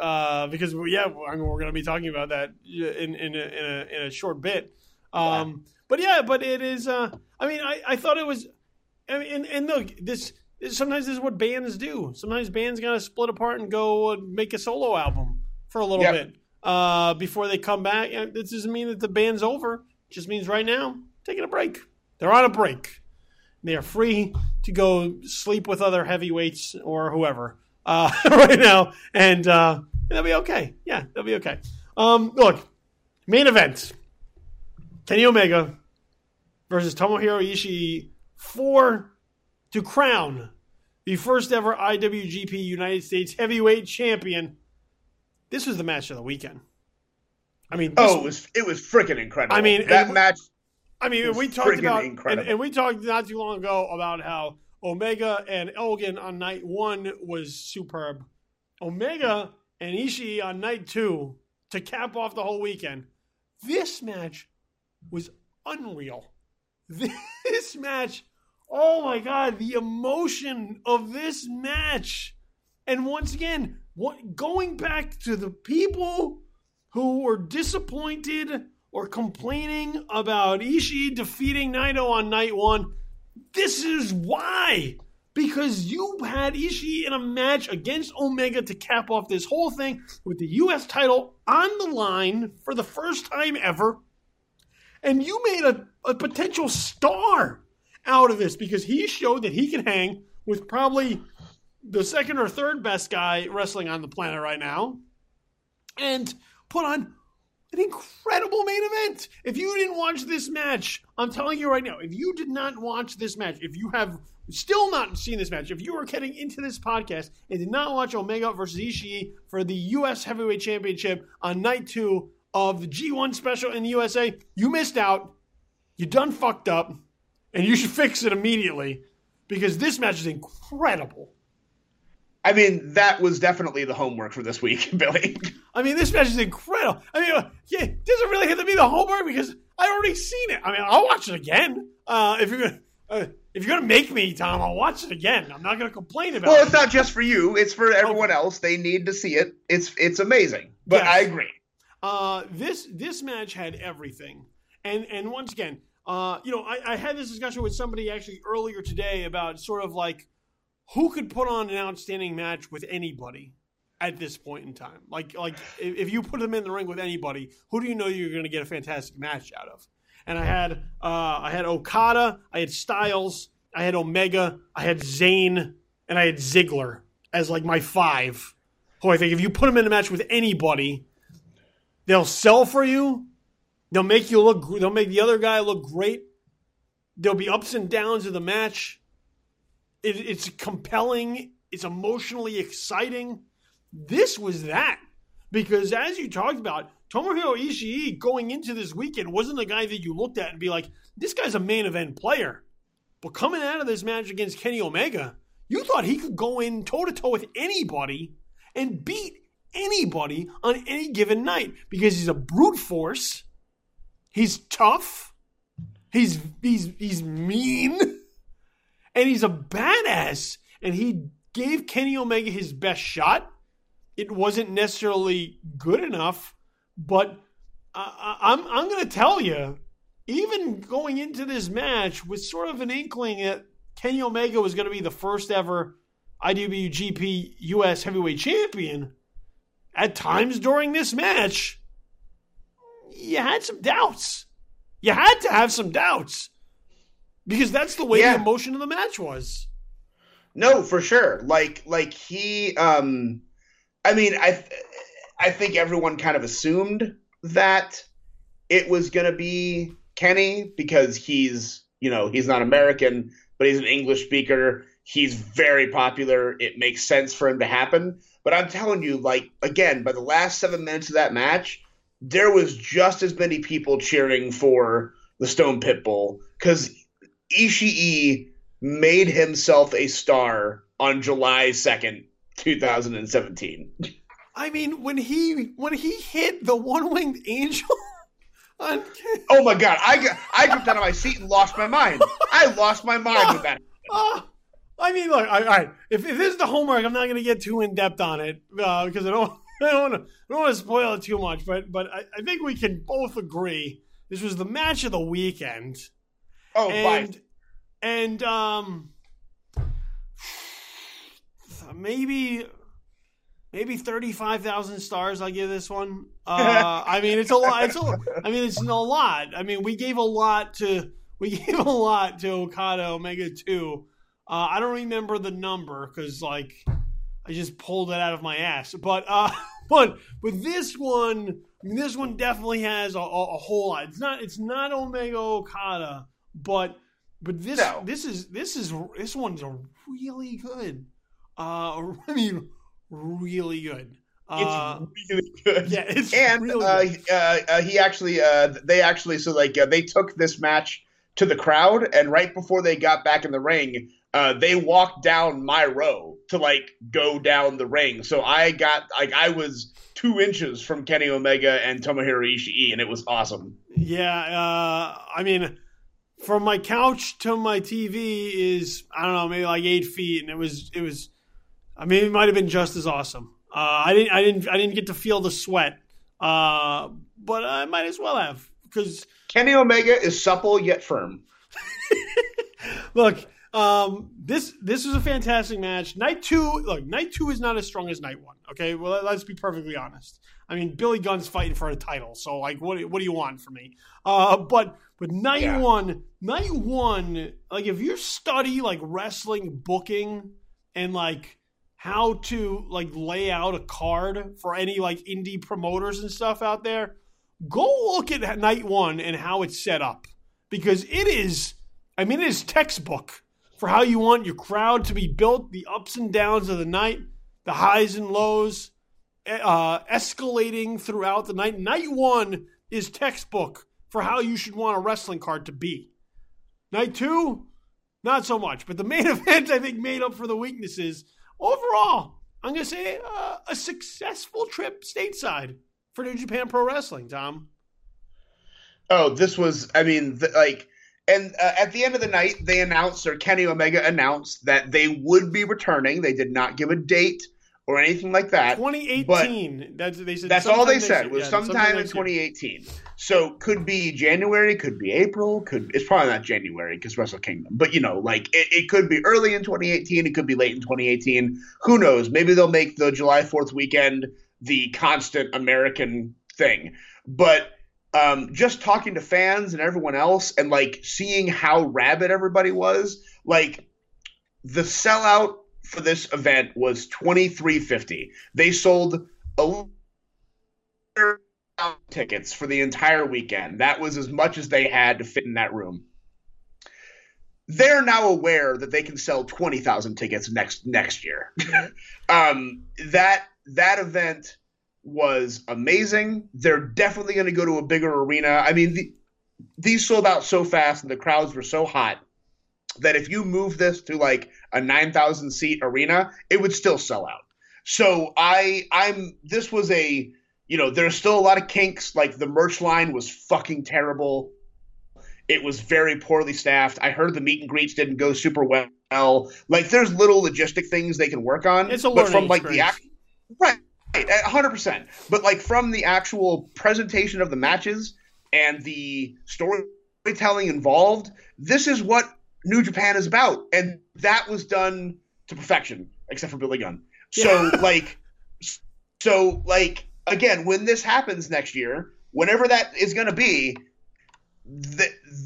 because we're going to be talking about that in a short bit. But it is. I thought it was. And look, this. Sometimes this is what bands do. Sometimes bands got to split apart and go make a solo album for a little bit before they come back. And this doesn't mean that the band's over. It just means right now, taking a break. They're on a break. They are free to go sleep with other heavyweights or whoever right now. And they'll be okay. Yeah, they'll be okay. Look, main event. Kenny Omega versus Tomohiro Ishii to crown the first ever IWGP United States Heavyweight Champion. This was the match of the weekend. I mean, it was freaking incredible. I mean, match. I mean, we talked about incredible. and we talked not too long ago about how Omega and Elgin on night 1 was superb. Omega and Ishii on night 2 to cap off the whole weekend. This match was unreal. This match. Oh my God, the emotion of this match. And once again, going back to the people who were disappointed or complaining about Ishii defeating Naito on night 1, this is why. Because you had Ishii in a match against Omega to cap off this whole thing with the U.S. title on the line for the first time ever. And you made a potential star out of this because he showed that he can hang with probably the second or third best guy wrestling on the planet right now and put on an incredible main event. If you didn't watch this match, I'm telling you right now, if you did not watch this match, if you have still not seen this match, if you are getting into this podcast and did not watch Omega versus Ishii for the U.S. Heavyweight Championship on night 2 of the G1 special in the USA, you missed out. You done fucked up. And you should fix it immediately because this match is incredible. I mean, that was definitely the homework for this week, Billy. I mean, this match is incredible. I mean, it doesn't really have to be the homework because I already seen it. I mean, I'll watch it again. If you're gonna make me, Tom, I'll watch it again. I'm not gonna complain about it. Well, it's not just for you; it's for everyone else. They need to see it. It's amazing. But yes. I agree. This match had everything, and once again. I had this discussion with somebody actually earlier today about sort of like who could put on an outstanding match with anybody at this point in time. Like if you put them in the ring with anybody, who do you know you're going to get a fantastic match out of? And I had Okada, I had Styles, I had Omega, I had Zayn, and I had Ziggler as like my 5. Who I think if you put them in a match with anybody, they'll sell for you. They'll make the other guy look great. There'll be ups and downs of the match. It's compelling. It's emotionally exciting. This was that. Because as you talked about, Tomohiro Ishii going into this weekend wasn't a guy that you looked at and be like, this guy's a main event player. But coming out of this match against Kenny Omega, you thought he could go in toe-to-toe with anybody and beat anybody on any given night because he's a brute force. He's tough. He's mean. And he's a badass. And he gave Kenny Omega his best shot. It wasn't necessarily good enough, but I'm going to tell you, even going into this match with sort of an inkling that Kenny Omega was going to be the first ever IWGP US Heavyweight Champion, at times during this match, you had some doubts. You had to have some doubts because that's the way the emotion of the match was. No, for sure. Like he, I mean, I think everyone kind of assumed that it was going to be Kenny because he's not American, but he's an English speaker. He's very popular. It makes sense for him to happen. But I'm telling you, like, again, by the last 7 minutes of that match, there was just as many people cheering for the Stone Pitbull because Ishii made himself a star on July 2nd, 2017. I mean, when he hit the one-winged angel on... Oh my God, I jumped out of my seat and lost my mind. I lost my mind with that. I mean, look, all right. If this is the homework, I'm not going to get too in depth on it because I don't want to spoil it too much. But I think we can both agree this was the match of the weekend. Oh, and maybe 35,000 stars. I give this one. I mean, it's a lot. I mean, it's a lot. I mean, we gave a lot to Okada Omega 2. I don't remember the number because, like, I just pulled it out of my ass. But with this one, I mean, this one definitely has a whole lot. It's not Omega Okada, but this one's a really good. I mean, really good. It's really good. Yeah, it's really good. They took this match to the crowd, and right before they got back in the ring, they walked down my row to go down the ring. So I was 2 inches from Kenny Omega and Tomohiro Ishii, and it was awesome. Yeah, I mean, from my couch to my TV is, I don't know, maybe 8 feet, and it was. I mean, it might have been just as awesome. I didn't get to feel the sweat, but I might as well have because Kenny Omega is supple yet firm. Look. This was a fantastic match. Night two is not as strong as night one. Okay, well, let's be perfectly honest. I mean, Billy Gunn's fighting for a title, so what do you want from me? But night one, if you study wrestling booking and how to lay out a card for any indie promoters and stuff out there, go look at night one and how it's set up because it is textbook. For how you want your crowd to be built, the ups and downs of the night, the highs and lows, escalating throughout the night. Night one is textbook for how you should want a wrestling card to be. Night two, not so much. But the main event, I think, made up for the weaknesses. Overall, I'm going to say a successful trip stateside for New Japan Pro Wrestling, Tom. Oh, this was, And at the end of the night, Kenny Omega announced that they would be returning. They did not give a date or anything like that. 2018. That's all they said. Was sometime in 2018. So could be January, could be April, it's probably not January because Wrestle Kingdom. But it could be early in 2018. It could be late in 2018. Who knows? Maybe they'll make the July 4th weekend the constant American thing. But just talking to fans and everyone else and seeing how rabid everybody was, the sellout for this event was $2,350. They sold tickets for the entire weekend. That was as much as they had to fit in that room. They're now aware that they can sell 20,000 tickets next year. That event was amazing. They're definitely going to go to a bigger arena. I mean, these sold out so fast and the crowds were so hot that if you move this to like a 9,000 seat arena, it would still sell out. So this was a, there's still a lot of kinks. Like the merch line was fucking terrible. It was very poorly staffed. I heard the meet and greets didn't go super well. Like there's little logistic things they can work on. It's a learning experience. Right, 100%. But like from the actual presentation of the matches and the storytelling involved, this is what New Japan is about, and that was done to perfection, except for Billy Gunn. So again, when this happens next year, whenever that is going to be,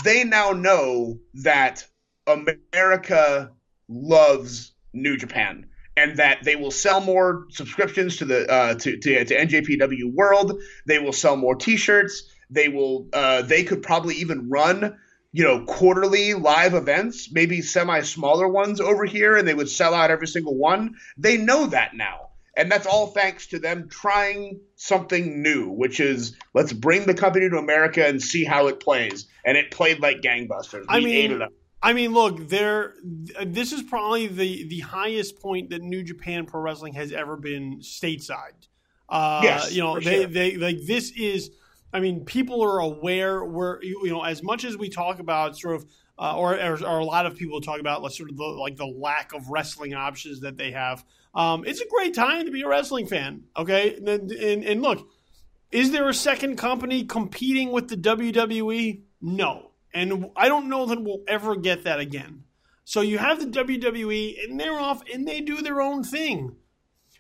they now know that America loves New Japan, and that they will sell more subscriptions to the to NJPW World. They will sell more T-shirts. They could probably even run quarterly live events, maybe semi-smaller ones over here, and they would sell out every single one. They know that now. And that's all thanks to them trying something new, which is let's bring the company to America and see how it plays. And it played like gangbusters. We ate it up. I mean, look, this is probably the highest point that New Japan Pro Wrestling has ever been stateside. Yes, they like this is. I mean, people are aware. We're as much as we talk about sort of, or a lot of people talk about sort of the lack of wrestling options that they have. It's a great time to be a wrestling fan. Okay, and look, is there a second company competing with the WWE? No, and I don't know that we'll ever get that again. So you have the WWE, and they're off, and they do their own thing.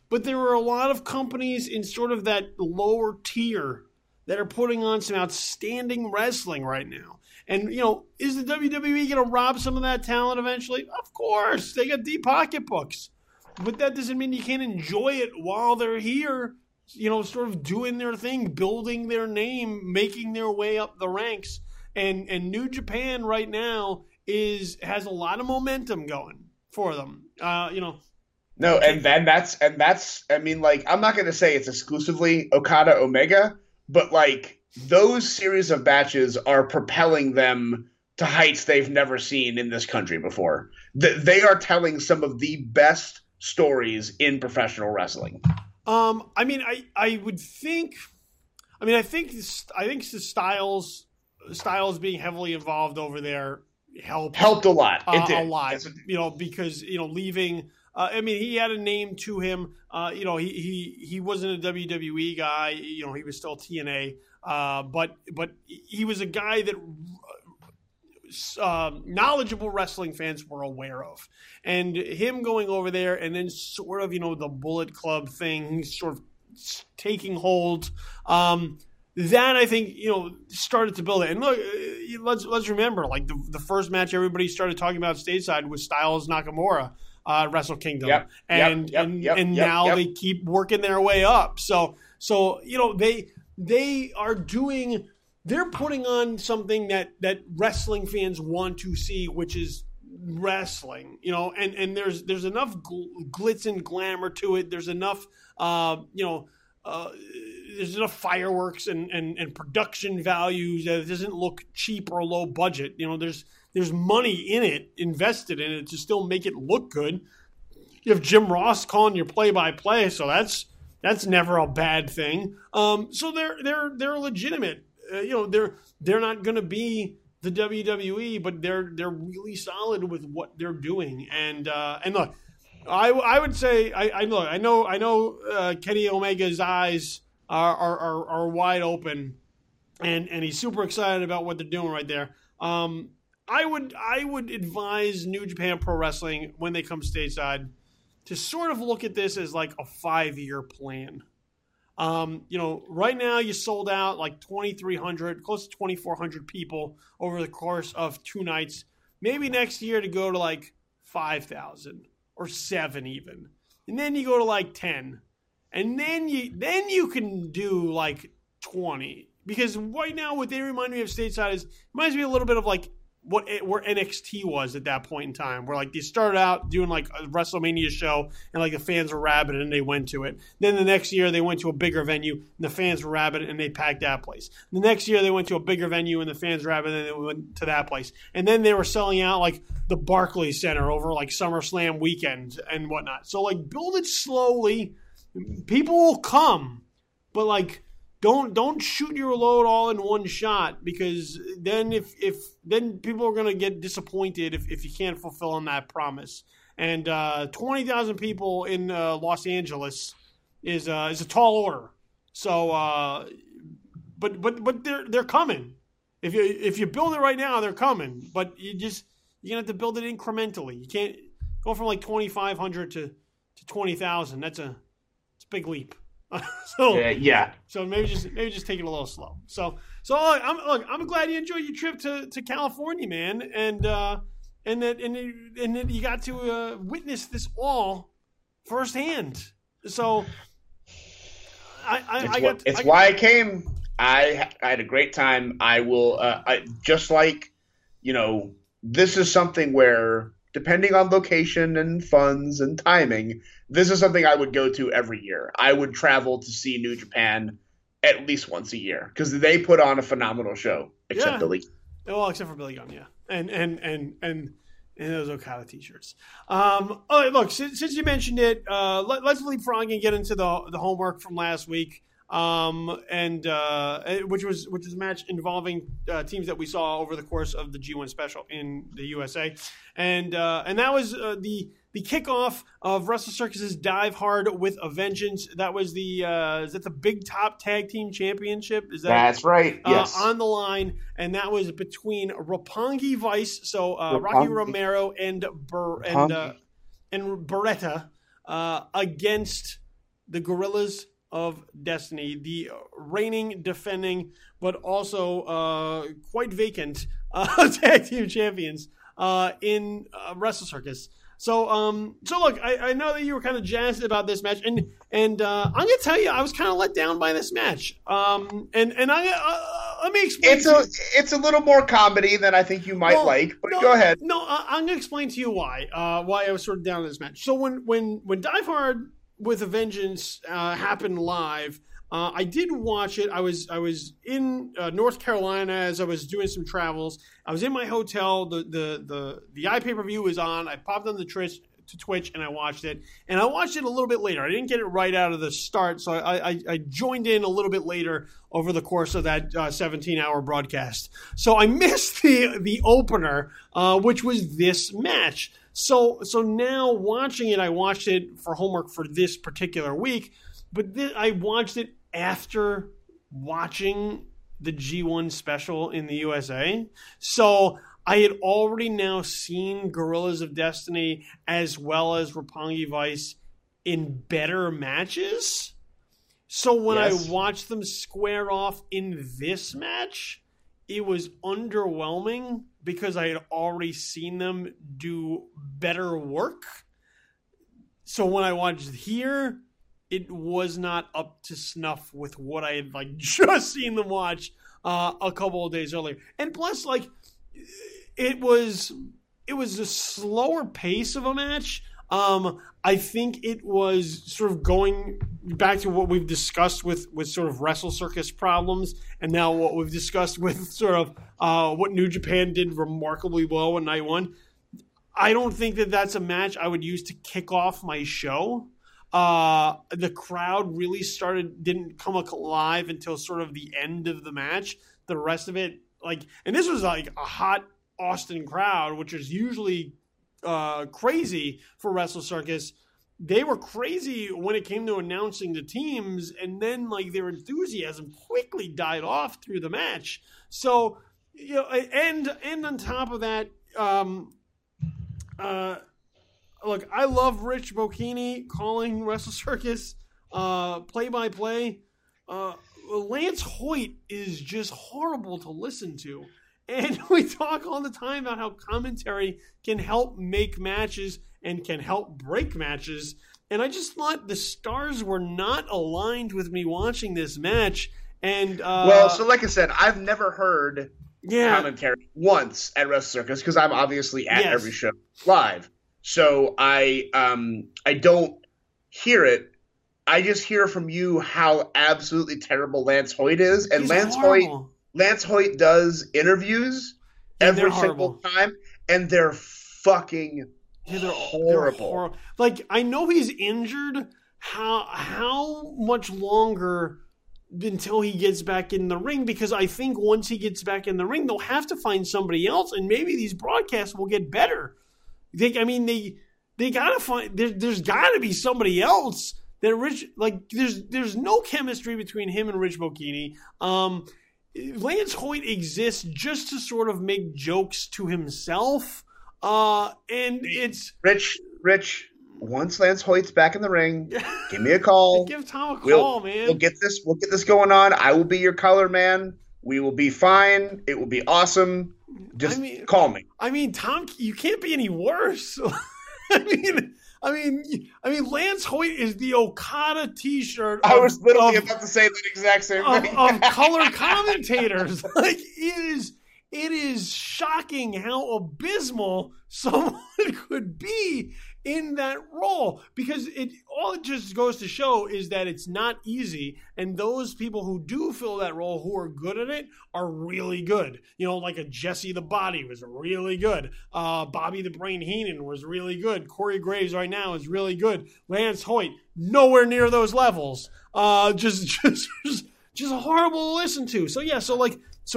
But there are a lot of companies in sort of that lower tier that are putting on some outstanding wrestling right now. And, is the WWE going to rob some of that talent eventually? Of course. They got deep pocketbooks. But that doesn't mean you can't enjoy it while they're here, sort of doing their thing, building their name, making their way up the ranks. And New Japan right now has a lot of momentum going for them. No, and that's I mean, like, I'm not going to say it's exclusively Okada Omega, but like those series of matches are propelling them to heights they've never seen in this country before. They are telling some of the best stories in professional wrestling. I mean, I would think. I mean, I think the Styles being heavily involved over there helped a lot. It did a lot. Because leaving. I mean, he had a name to him. He wasn't a WWE guy. He was still TNA. But he was a guy that knowledgeable wrestling fans were aware of, and him going over there and then sort of the Bullet Club thing sort of taking hold. That I think started to build it. And look, let's remember, like the first match everybody started talking about stateside was Styles Nakamura. Wrestle Kingdom, and now they keep working their way up. So they're putting on something that wrestling fans want to see, which is wrestling. And there's enough glitz and glamour to it. There's enough there's enough fireworks and production values that it doesn't look cheap or low budget. There's money in it, invested in it to still make it look good. You have Jim Ross calling your play-by-play, so that's never a bad thing. So they're legitimate. They're not going to be the WWE, but they're really solid with what they're doing. And look, I would say I know Kenny Omega's eyes are wide open, and he's super excited about what they're doing right there. I would advise New Japan Pro Wrestling when they come stateside to sort of look at this as like a 5-year plan. Right now you sold out like 2,300, close to 2,400 people over the course of 2 nights. Maybe next year to go to like 5,000 or 7 even, and then you go to like 10, and then you can do like 20. Because right now what they remind me of stateside is it reminds me a little bit of like where NXT was at that point in time, where like they started out doing like a WrestleMania show and like the fans were rabid and they went to it. Then the next year they went to a bigger venue and the fans were rabid and they packed that place. The next year they went to a bigger venue and the fans were rabid and they went to that place. And then they were selling out like the Barclays Center over like SummerSlam weekend and whatnot. So like build it slowly. People will come, but like don't shoot your load all in one shot, because then then people are gonna get disappointed if you can't fulfill on that promise. And 20,000 people in Los Angeles is a tall order. So, but they're coming. If you build it right now, they're coming. But you're gonna have to build it incrementally. You can't go from like 2,500 to 20,000. It's a big leap. So maybe just take it a little slow. So I'm glad you enjoyed your trip to California, man, and that you got to witness this all firsthand. So it's why I came. I had a great time. I will just like, this is something where, depending on location and funds and timing, this is something I would go to every year. I would travel to see New Japan at least once a year because they put on a phenomenal show, except Billy. Well, except for Billy Gunn, yeah, and those Okada t-shirts. All right, look, since you mentioned it, let's leapfrog and get into the homework from last week. Which was a match involving teams that we saw over the course of the G1 special in the USA, and that was the kickoff of WrestleCircus's Dive Hard with a Vengeance. That was is that the Big Top Tag Team Championship? That's right? Yes, on the line, and that was between Rappongi Vice, so Rocky Romero and Beretta against the Guerillas of Destiny, the reigning, defending, but also quite vacant tag team champions in WrestleCircus. So look, I know that you were kind of jazzed about this match, and I'm gonna tell you, I was kind of let down by this match. Let me explain. It's a little more comedy than I think you might like, but go ahead. No, I'm gonna explain to you why I was sort of down on this match. So when Dive Hard with a Vengeance happened live, I did watch it. I was in North Carolina as I was doing some travels. I was in my hotel. The iPay-per-view was on. I popped on the Twitch and I watched it. And I watched it a little bit later. I didn't get it right out of the start, so I joined in a little bit later over the course of that 17-hour broadcast. So I missed the opener, which was this match. So now watching it, I watched it for homework for this particular week, but I watched it after watching the G1 special in the USA. So I had already now seen Guerillas of Destiny as well as Rappongi Vice in better matches. So when I watched them square off in this match, it was underwhelming because I had already seen them do better work. So when I watched here, it was not up to snuff with what I had just seen them watch a couple of days earlier. And plus, it was a slower pace of a match. I think it was sort of going back to what we've discussed with sort of WrestleCircus problems, and now what we've discussed with sort of what New Japan did remarkably well in night one. I don't think that that's a match I would use to kick off my show. The crowd really didn't come alive until sort of the end of the match. The rest of it, and this was a hot Austin crowd, which is usually crazy for WrestleCircus. They were crazy when it came to announcing the teams, and then their enthusiasm quickly died off through the match. So, and on top of that, look, I love Rich Bocchini calling WrestleCircus play-by-play. Lance Hoyt is just horrible to listen to. And we talk all the time about how commentary can help make matches and can help break matches. And I just thought the stars were not aligned with me watching this match. And so like I said, I've never heard commentary once at WrestleCircus because I'm obviously at Yes. every show live. So I don't hear it. I just hear from you how absolutely terrible Lance Hoyt is, and He's Lance horrible. Hoyt does interviews every single time, and they're fucking horrible. Like, I know he's injured. How much longer until he gets back in the ring? Because I think once he gets back in the ring, they'll have to find somebody else, and maybe these broadcasts will get better. They gotta find. There's gotta be somebody else. There's no chemistry between him and Rich Bocchini. Lance Hoyt exists just to sort of make jokes to himself. And it's Rich. Once Lance Hoyt's back in the ring, give me a call. Give Tom a call, man. We'll get this going on. I will be your color man. We will be fine. It will be awesome. Just call me. I mean, Tom, you can't be any worse. I mean, Lance Hoyt is the Okada T-shirt. I was literally about to say that exact same thing. Of color commentators. Like, it is shocking how abysmal someone could be in that role, because all it just goes to show is that it's not easy, and those people who do fill that role who are good at it are really good. You know, like a Jesse the Body was really good. Bobby the Brain Heenan was really good. Corey Graves right now is really good. Lance Hoyt, nowhere near those levels. Just horrible to listen to. So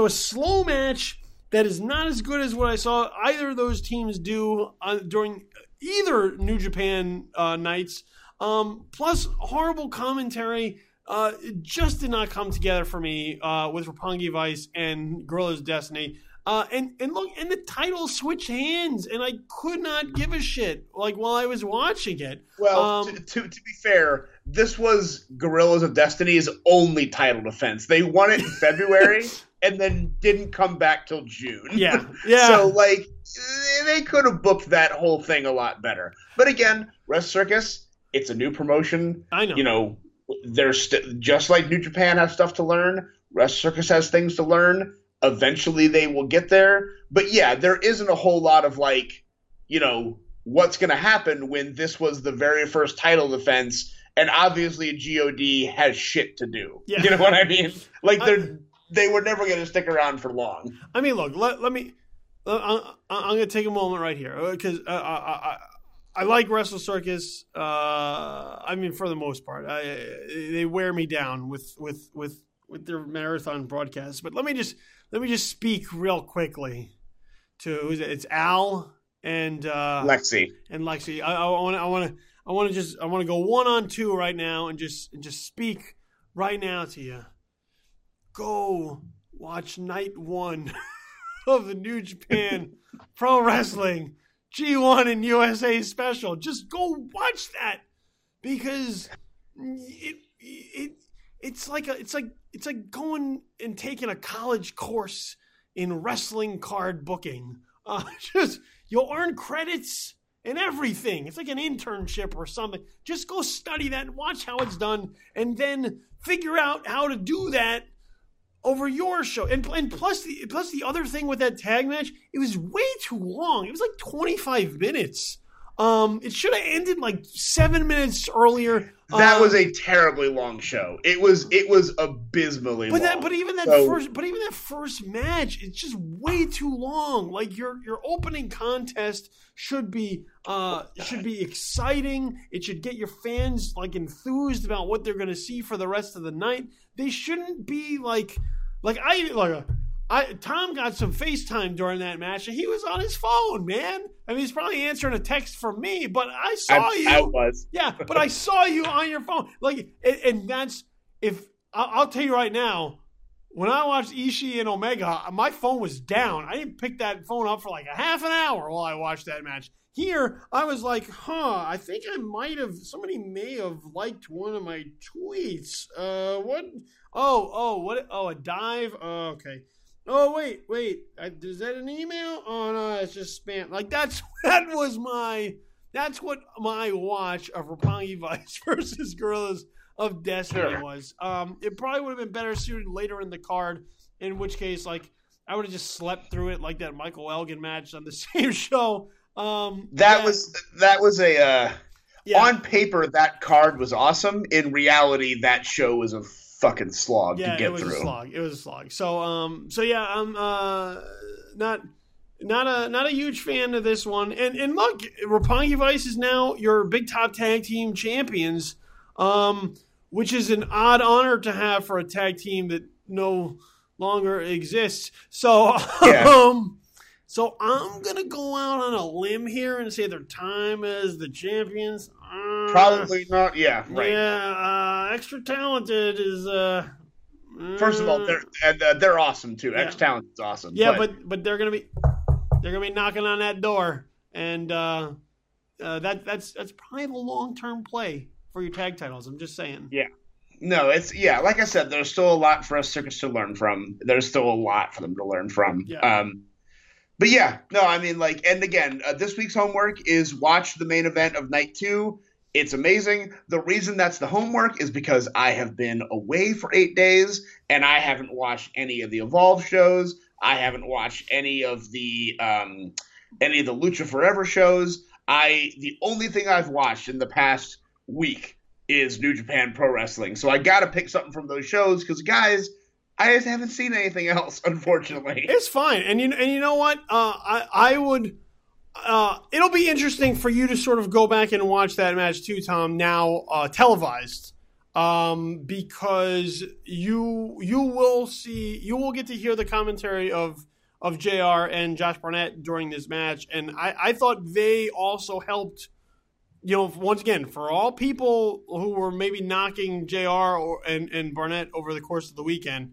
a slow match that is not as good as what I saw either of those teams do during either New Japan nights, plus horrible commentary, just did not come together for me with Rappongi Vice and Guerillas of Destiny. And the title switched hands, and I could not give a shit while I was watching it. Well, to be fair, this was Guerillas of Destiny's only title defense. They won it in February and then didn't come back till June. Yeah. So, they could have booked that whole thing a lot better. But again, WrestleCircus, it's a new promotion. I know. You know, there's just like New Japan has stuff to learn, WrestleCircus has things to learn. Eventually they will get there. But yeah, there isn't a whole lot of what's going to happen when this was the very first title defense, and obviously GOD has shit to do. Yeah. You know what I mean? They were never going to stick around for long. I mean, look, I'm going to take a moment right here because I like WrestleCircus. For the most part, they wear me down with their marathon broadcasts. But let me just speak real quickly to it's Al and Lexi. I want to go 1-on-2 right now and just speak right now to you. Go watch night 1 of the New Japan Pro Wrestling G1 and U.S.A. special. Just go watch that, because it's like going and taking a college course in wrestling card booking. You'll earn credits and everything. It's like an internship or something. Just go study that and watch how it's done, and then figure out how to do that over your show. And plus the other thing with that tag match, it was way too long. It was like 25 minutes. It should have ended 7 minutes earlier. That was a terribly long show. It was abysmally long. But even that first match, it's just way too long. Your opening contest should be exciting. It should get your fans enthused about what they're going to see for the rest of the night. They shouldn't be Tom got some FaceTime during that match, and he was on his phone, man. I mean, he's probably answering a text from me, but I saw you. I was. Yeah, but I saw you on your phone. And that's I'll tell you right now, when I watched Ishii and Omega, my phone was down. I didn't pick that phone up for a half an hour while I watched that match. Here, I was like, I think somebody may have liked one of my tweets. What? A dive? Oh, okay. Oh, wait. Is that an email? Oh, no, it's just spam. That's what my watch of Rappongi Vice versus Guerillas of Destiny was. It probably would have been better suited later in the card, in which case, I would have just slept through it like that Michael Elgin match on the same show. That was a on paper that card was awesome. In reality, that show was a fucking slog to get through. It was a slog. So yeah, I'm not a huge fan of this one. And look, Rappongi Vice is now your big top tag team champions, which is an odd honor to have for a tag team that no longer exists. So so I'm gonna go out on a limb here and say their time as the champions. Probably not. Yeah, right. Yeah, Extra Talented is. First of all, they're awesome too. Extra Talented is awesome. Yeah, but they're gonna be knocking on that door, and that's probably the long-term play for your tag titles. I'm just saying. Yeah. No, like I said, there's still a lot for us Circus to learn from. There's still a lot for them to learn from. Yeah. But yeah, no, I mean, and again, this week's homework is watch the main event of night 2. It's amazing. The reason that's the homework is because I have been away for 8 days and I haven't watched any of the Evolve shows. I haven't watched any of the Lucha Forever shows. The only thing I've watched in the past week is New Japan Pro Wrestling. So I got to pick something from those shows because, guys, I just haven't seen anything else, unfortunately. It's fine. And you know what? I would it'll be interesting for you to sort of go back and watch that match too, Tom, now televised. Because you will get to hear the commentary of JR and Josh Barnett during this match. And I thought they also helped, once again, for all people who were maybe knocking JR and Barnett over the course of the weekend,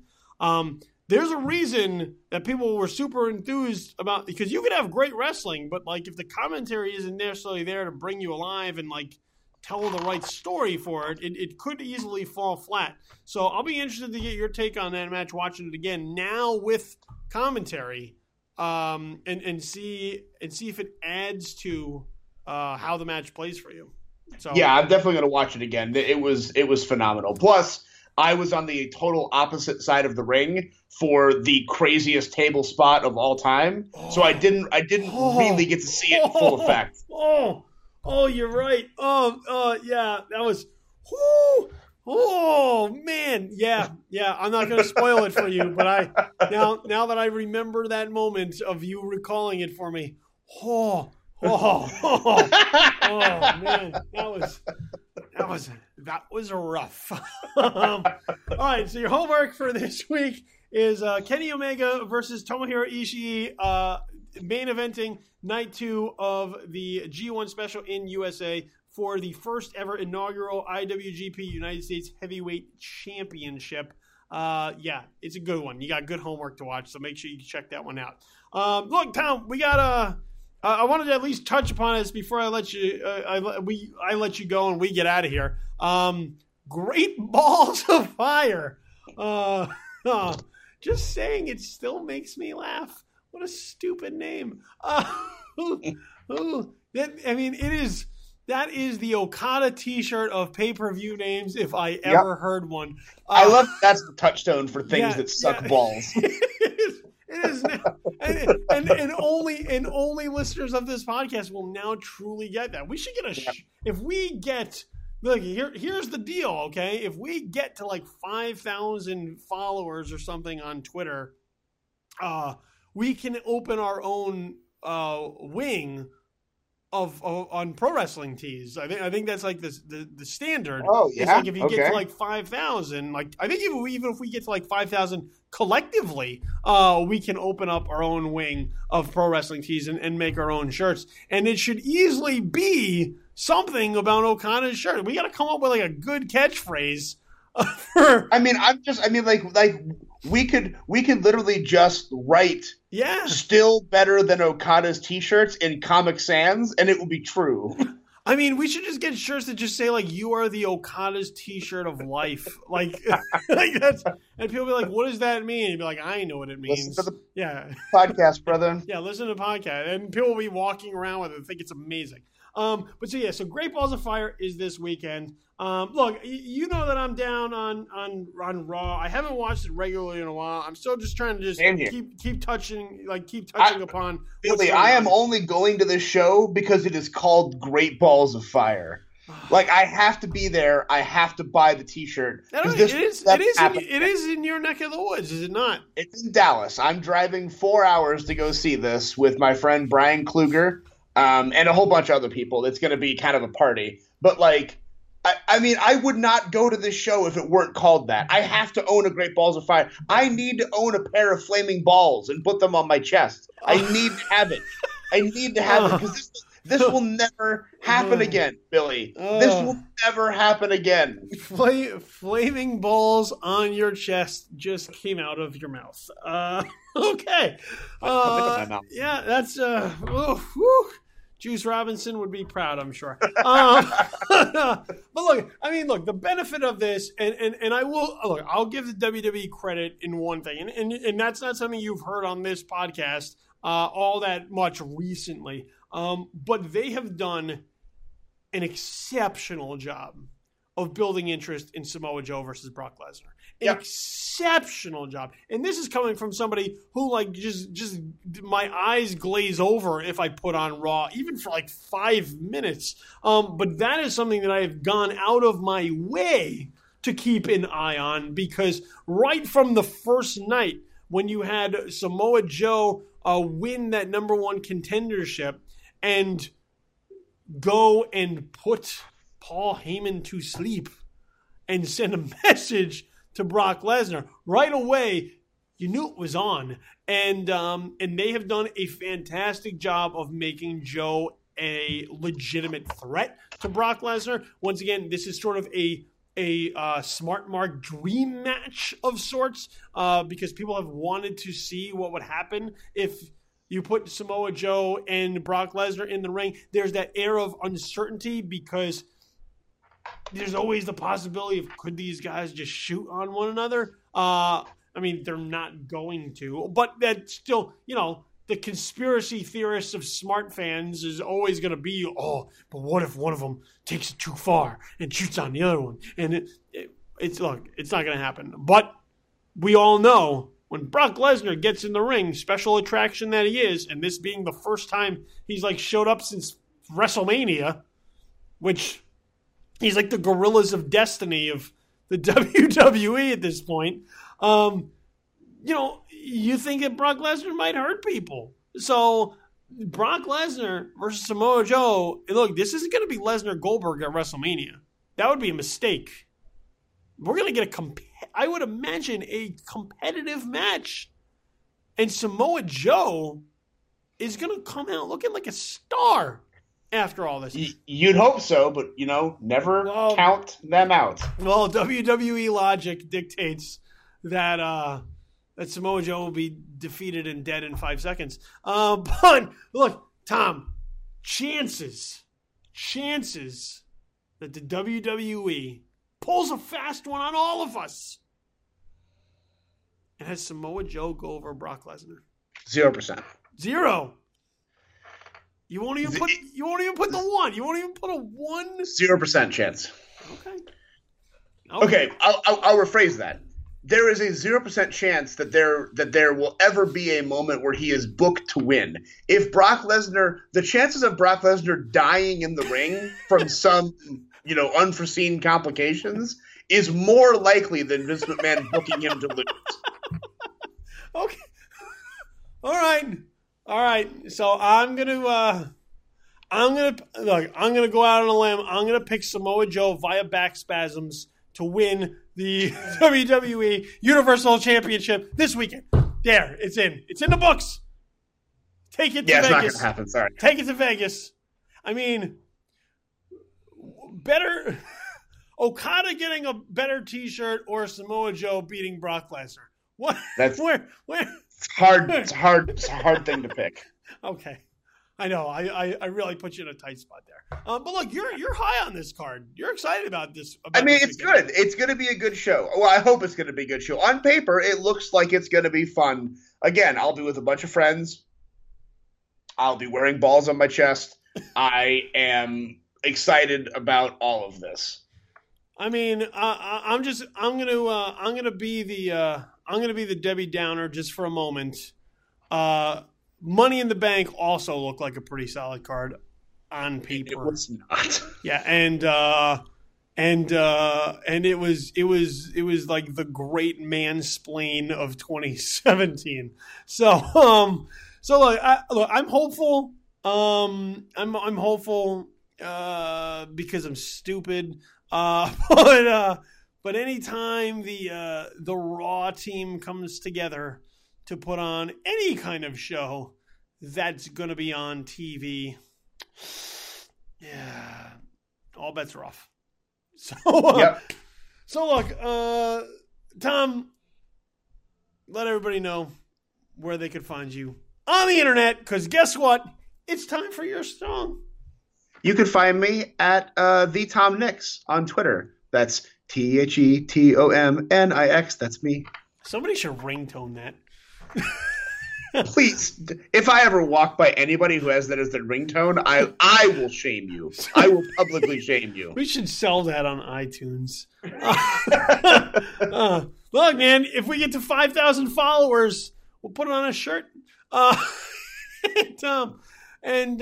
there's a reason that people were super enthused about, because you could have great wrestling, but like if the commentary isn't necessarily there to bring you alive and like tell the right story for it, it could easily fall flat. So I'll be interested to get your take on that match, watching it again now with commentary, and see if it adds to how the match plays for you. So yeah, I'm definitely going to watch it again. It was phenomenal. Plus, I was on the total opposite side of the ring for the craziest table spot of all time, so I didn't really get to see it in full effect. Oh, you're right. Yeah, that was. Man, yeah. I'm not going to spoil it for you, but now that I remember that moment of you recalling it for me, man, that was rough. All right, so your homework for this week is Kenny Omega versus Tomohiro Ishii, main eventing night 2 of the G1 special in USA for the first ever inaugural IWGP United States Heavyweight Championship. Yeah, it's a good one. You got good homework to watch, so make sure you check that one out. Look, Tom, we got I wanted to at least touch upon this before I let you. I let you go and we get out of here. Great Balls of Fire. Just saying, it still makes me laugh. What a stupid name. That is the Okada T-shirt of pay-per-view names if I ever heard one. I love that's the touchstone for things that suck balls. It is now, and only listeners of this podcast will now truly get that. We should get if we get. Look, here's the deal, okay? If we get to like 5,000 followers or something on Twitter, we can open our own wing on pro wrestling tees. I think that's like the standard. Oh yeah. It's like if you get to like 5,000, like I think even if we get to like 5,000 collectively, we can open up our own wing of pro wrestling tees and make our own shirts. And it should easily be something about Okada's shirt. We got to come up with like a good catchphrase. We could literally just write still better than Okada's t-shirts in Comic Sans and it will be true. I mean, we should just get shirts that just say like you are the Okada's t-shirt of life. Like that's, and people be like, what does that mean? And be like, I know what it means. Listen to the podcast, brother. Yeah, listen to the podcast. And people will be walking around with it and think it's amazing. But so Great Balls of Fire is this weekend. Look, you know that I'm down on Raw. I haven't watched it regularly in a while. I'm still just trying to just keep touching upon. Billy, I am only going to this show because it is called Great Balls of Fire. Like, I have to be there. I have to buy the T-shirt. It is in your neck of the woods, is it not? It's in Dallas. I'm driving 4 hours to go see this with my friend Brian Kluger and a whole bunch of other people. It's going to be kind of a party. But, like, I mean, I would not go to this show if it weren't called that. I have to own a Great Balls of Fire. I need to own a pair of flaming balls and put them on my chest. I need to have it. I need to have it because this will never happen again, Billy. This will never happen again. Flaming balls on your chest just came out of your mouth. Okay. Yeah, that's Juice Robinson would be proud, I'm sure. But look, the benefit of this, and I'll give the WWE credit in one thing, and that's not something you've heard on this podcast all that much recently. But they have done an exceptional job of building interest in Samoa Joe versus Brock Lesnar. Exceptional job. And this is coming from somebody who, like, just my eyes glaze over if I put on Raw, even for like 5 minutes. But that is something that I have gone out of my way to keep an eye on, because right from the first night, when you had Samoa Joe win that number one contendership and go and put Paul Heyman to sleep and send a message to Brock Lesnar, right away, you knew it was on. And they have done a fantastic job of making Joe a legitimate threat to Brock Lesnar. Once again, this is sort of a smart mark dream match of sorts, because people have wanted to see what would happen if you put Samoa Joe and Brock Lesnar in the ring. There's that air of uncertainty because there's always the possibility of, could these guys just shoot on one another? I mean, they're not going to, but that's still, the conspiracy theorists of smart fans is always going to be, but what if one of them takes it too far and shoots on the other one? And it's not going to happen. But we all know when Brock Lesnar gets in the ring, special attraction that he is, and this being the first time he's showed up since WrestleMania, which he's like the Guerillas of Destiny of the WWE at this point. You think that Brock Lesnar might hurt people. So Brock Lesnar versus Samoa Joe, look, this isn't going to be Lesnar Goldberg at WrestleMania. That would be a mistake. We're going to get I would imagine a competitive match. And Samoa Joe is going to come out looking like a star after all this. You'd hope so, but, never count them out. Well, WWE logic dictates that Samoa Joe will be defeated and dead in 5 seconds. But, look, Tom, chances that the WWE pulls a fast one on all of us and has Samoa Joe go over Brock Lesnar. 0%. 0. You won't even put the 1. You won't even put a 1. 0% chance. Okay. I'll rephrase that. There is a 0% chance that there will ever be a moment where he is booked to win. If Brock Lesnar, the chances of Brock Lesnar dying in the ring from some, unforeseen complications is more likely than Vince McMahon booking him to lose. Okay. All right. So I'm gonna go out on a limb. I'm gonna pick Samoa Joe via back spasms to win the WWE Universal Championship this weekend. There, it's in the books. Take it to Vegas. It's not going to happen. Sorry. Take it to Vegas. I mean, better Okada getting a better T-shirt or Samoa Joe beating Brock Lesnar. What? Where? It's hard. It's a hard thing to pick. Okay. I know. I really put you in a tight spot there. But look, you're high on this card. You're excited about this. It's good. It's going to be a good show. Well, I hope it's going to be a good show. On paper, it looks like it's going to be fun. Again, I'll be with a bunch of friends. I'll be wearing balls on my chest. I am excited about all of this. I mean, I'm gonna be the Debbie Downer just for a moment. Money in the Bank also looked like a pretty solid card on paper. It was not. Yeah, and it was like the great mansplain of 2017. So look, I'm hopeful. I'm hopeful because I'm stupid. But anytime the Raw team comes together to put on any kind of show that's going to be on TV, yeah, all bets are off. So, Yep. So look, Tom, let everybody know where they could find you on the internet, because guess what? It's time for your song. You can find me at the Tom Nix on Twitter. That's TheTomNix. That's me. Somebody should ringtone that. Please, if I ever walk by anybody who has that as their ringtone, I will shame you. I will publicly shame you. We should sell that on iTunes. Look, man, if we get to 5,000 followers, we'll put it on a shirt. Tom, and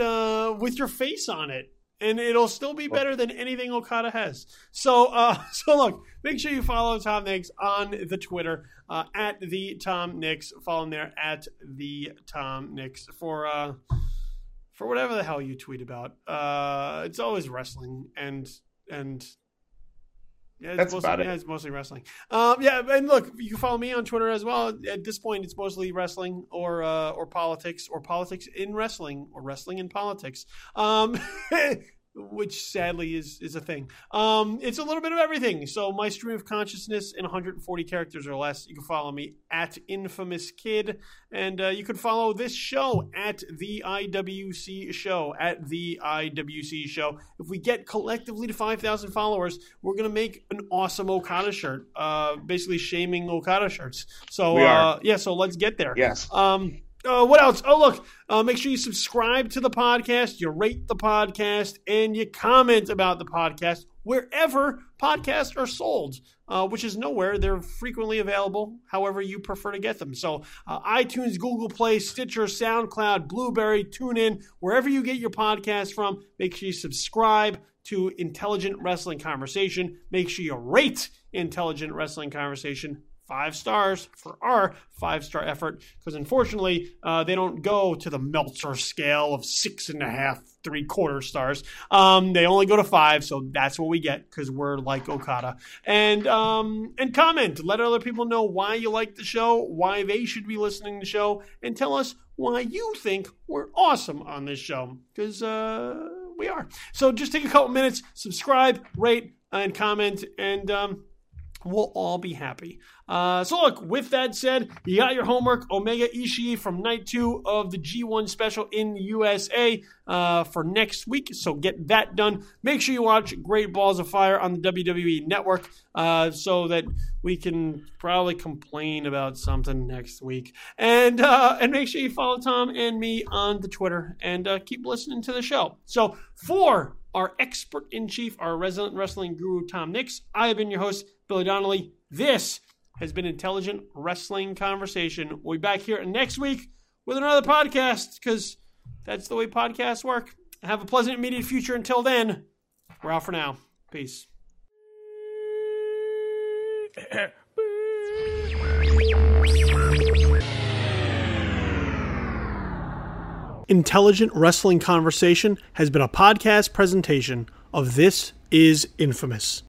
with your face on it. And it'll still be better than anything Okada has. So look, make sure you follow Tom Nix on the Twitter at the Tom Nix. Follow him there at the Tom Nix for whatever the hell you tweet about. It's always wrestling and yeah, that's about it. Yeah, it's mostly wrestling. Yeah, and look, you can follow me on Twitter as well. At this point, it's mostly wrestling or politics, or politics in wrestling, or wrestling in politics. Which sadly is a thing. It's a little bit of everything. So my stream of consciousness in 140 characters or less. You can follow me at Infamous Kid, and you can follow this show at the IWC show. At the IWC show. If we get collectively to 5,000 followers, we're gonna make an awesome Okada shirt. Basically shaming Okada shirts. So yeah, so let's get there. Yes. What else? Oh, look, make sure you subscribe to the podcast, you rate the podcast, and you comment about the podcast wherever podcasts are sold, which is nowhere. They're frequently available however you prefer to get them. So iTunes, Google Play, Stitcher, SoundCloud, Blueberry, TuneIn, wherever you get your podcast from, make sure you subscribe to Intelligent Wrestling Conversation. Make sure you rate Intelligent Wrestling Conversation 5 stars for our 5-star effort, because unfortunately they don't go to the Meltzer scale of 6.5, 3/4 stars. They only go to 5, so that's what we get because we're like Okada. And comment, let other people know why you like the show, why they should be listening to the show, and tell us why you think we're awesome on this show, because we are. So just take a couple minutes, subscribe, rate, and comment, and we'll all be happy. So look, with that said, you got your homework. Omega Ishii from night 2 of the G1 special in the USA for next week. So get that done. Make sure you watch Great Balls of Fire on the WWE Network so that we can probably complain about something next week. And make sure you follow Tom and me on the Twitter and keep listening to the show. So for our Expert-in-Chief, our resident wrestling guru, Tom Nix, I have been your host, Billy Donnelly. This has been Intelligent Wrestling Conversation. We'll be back here next week with another podcast, because that's the way podcasts work. Have a pleasant immediate future. Until then, we're out for now. Peace. Intelligent Wrestling Conversation has been a podcast presentation of This Is Infamous.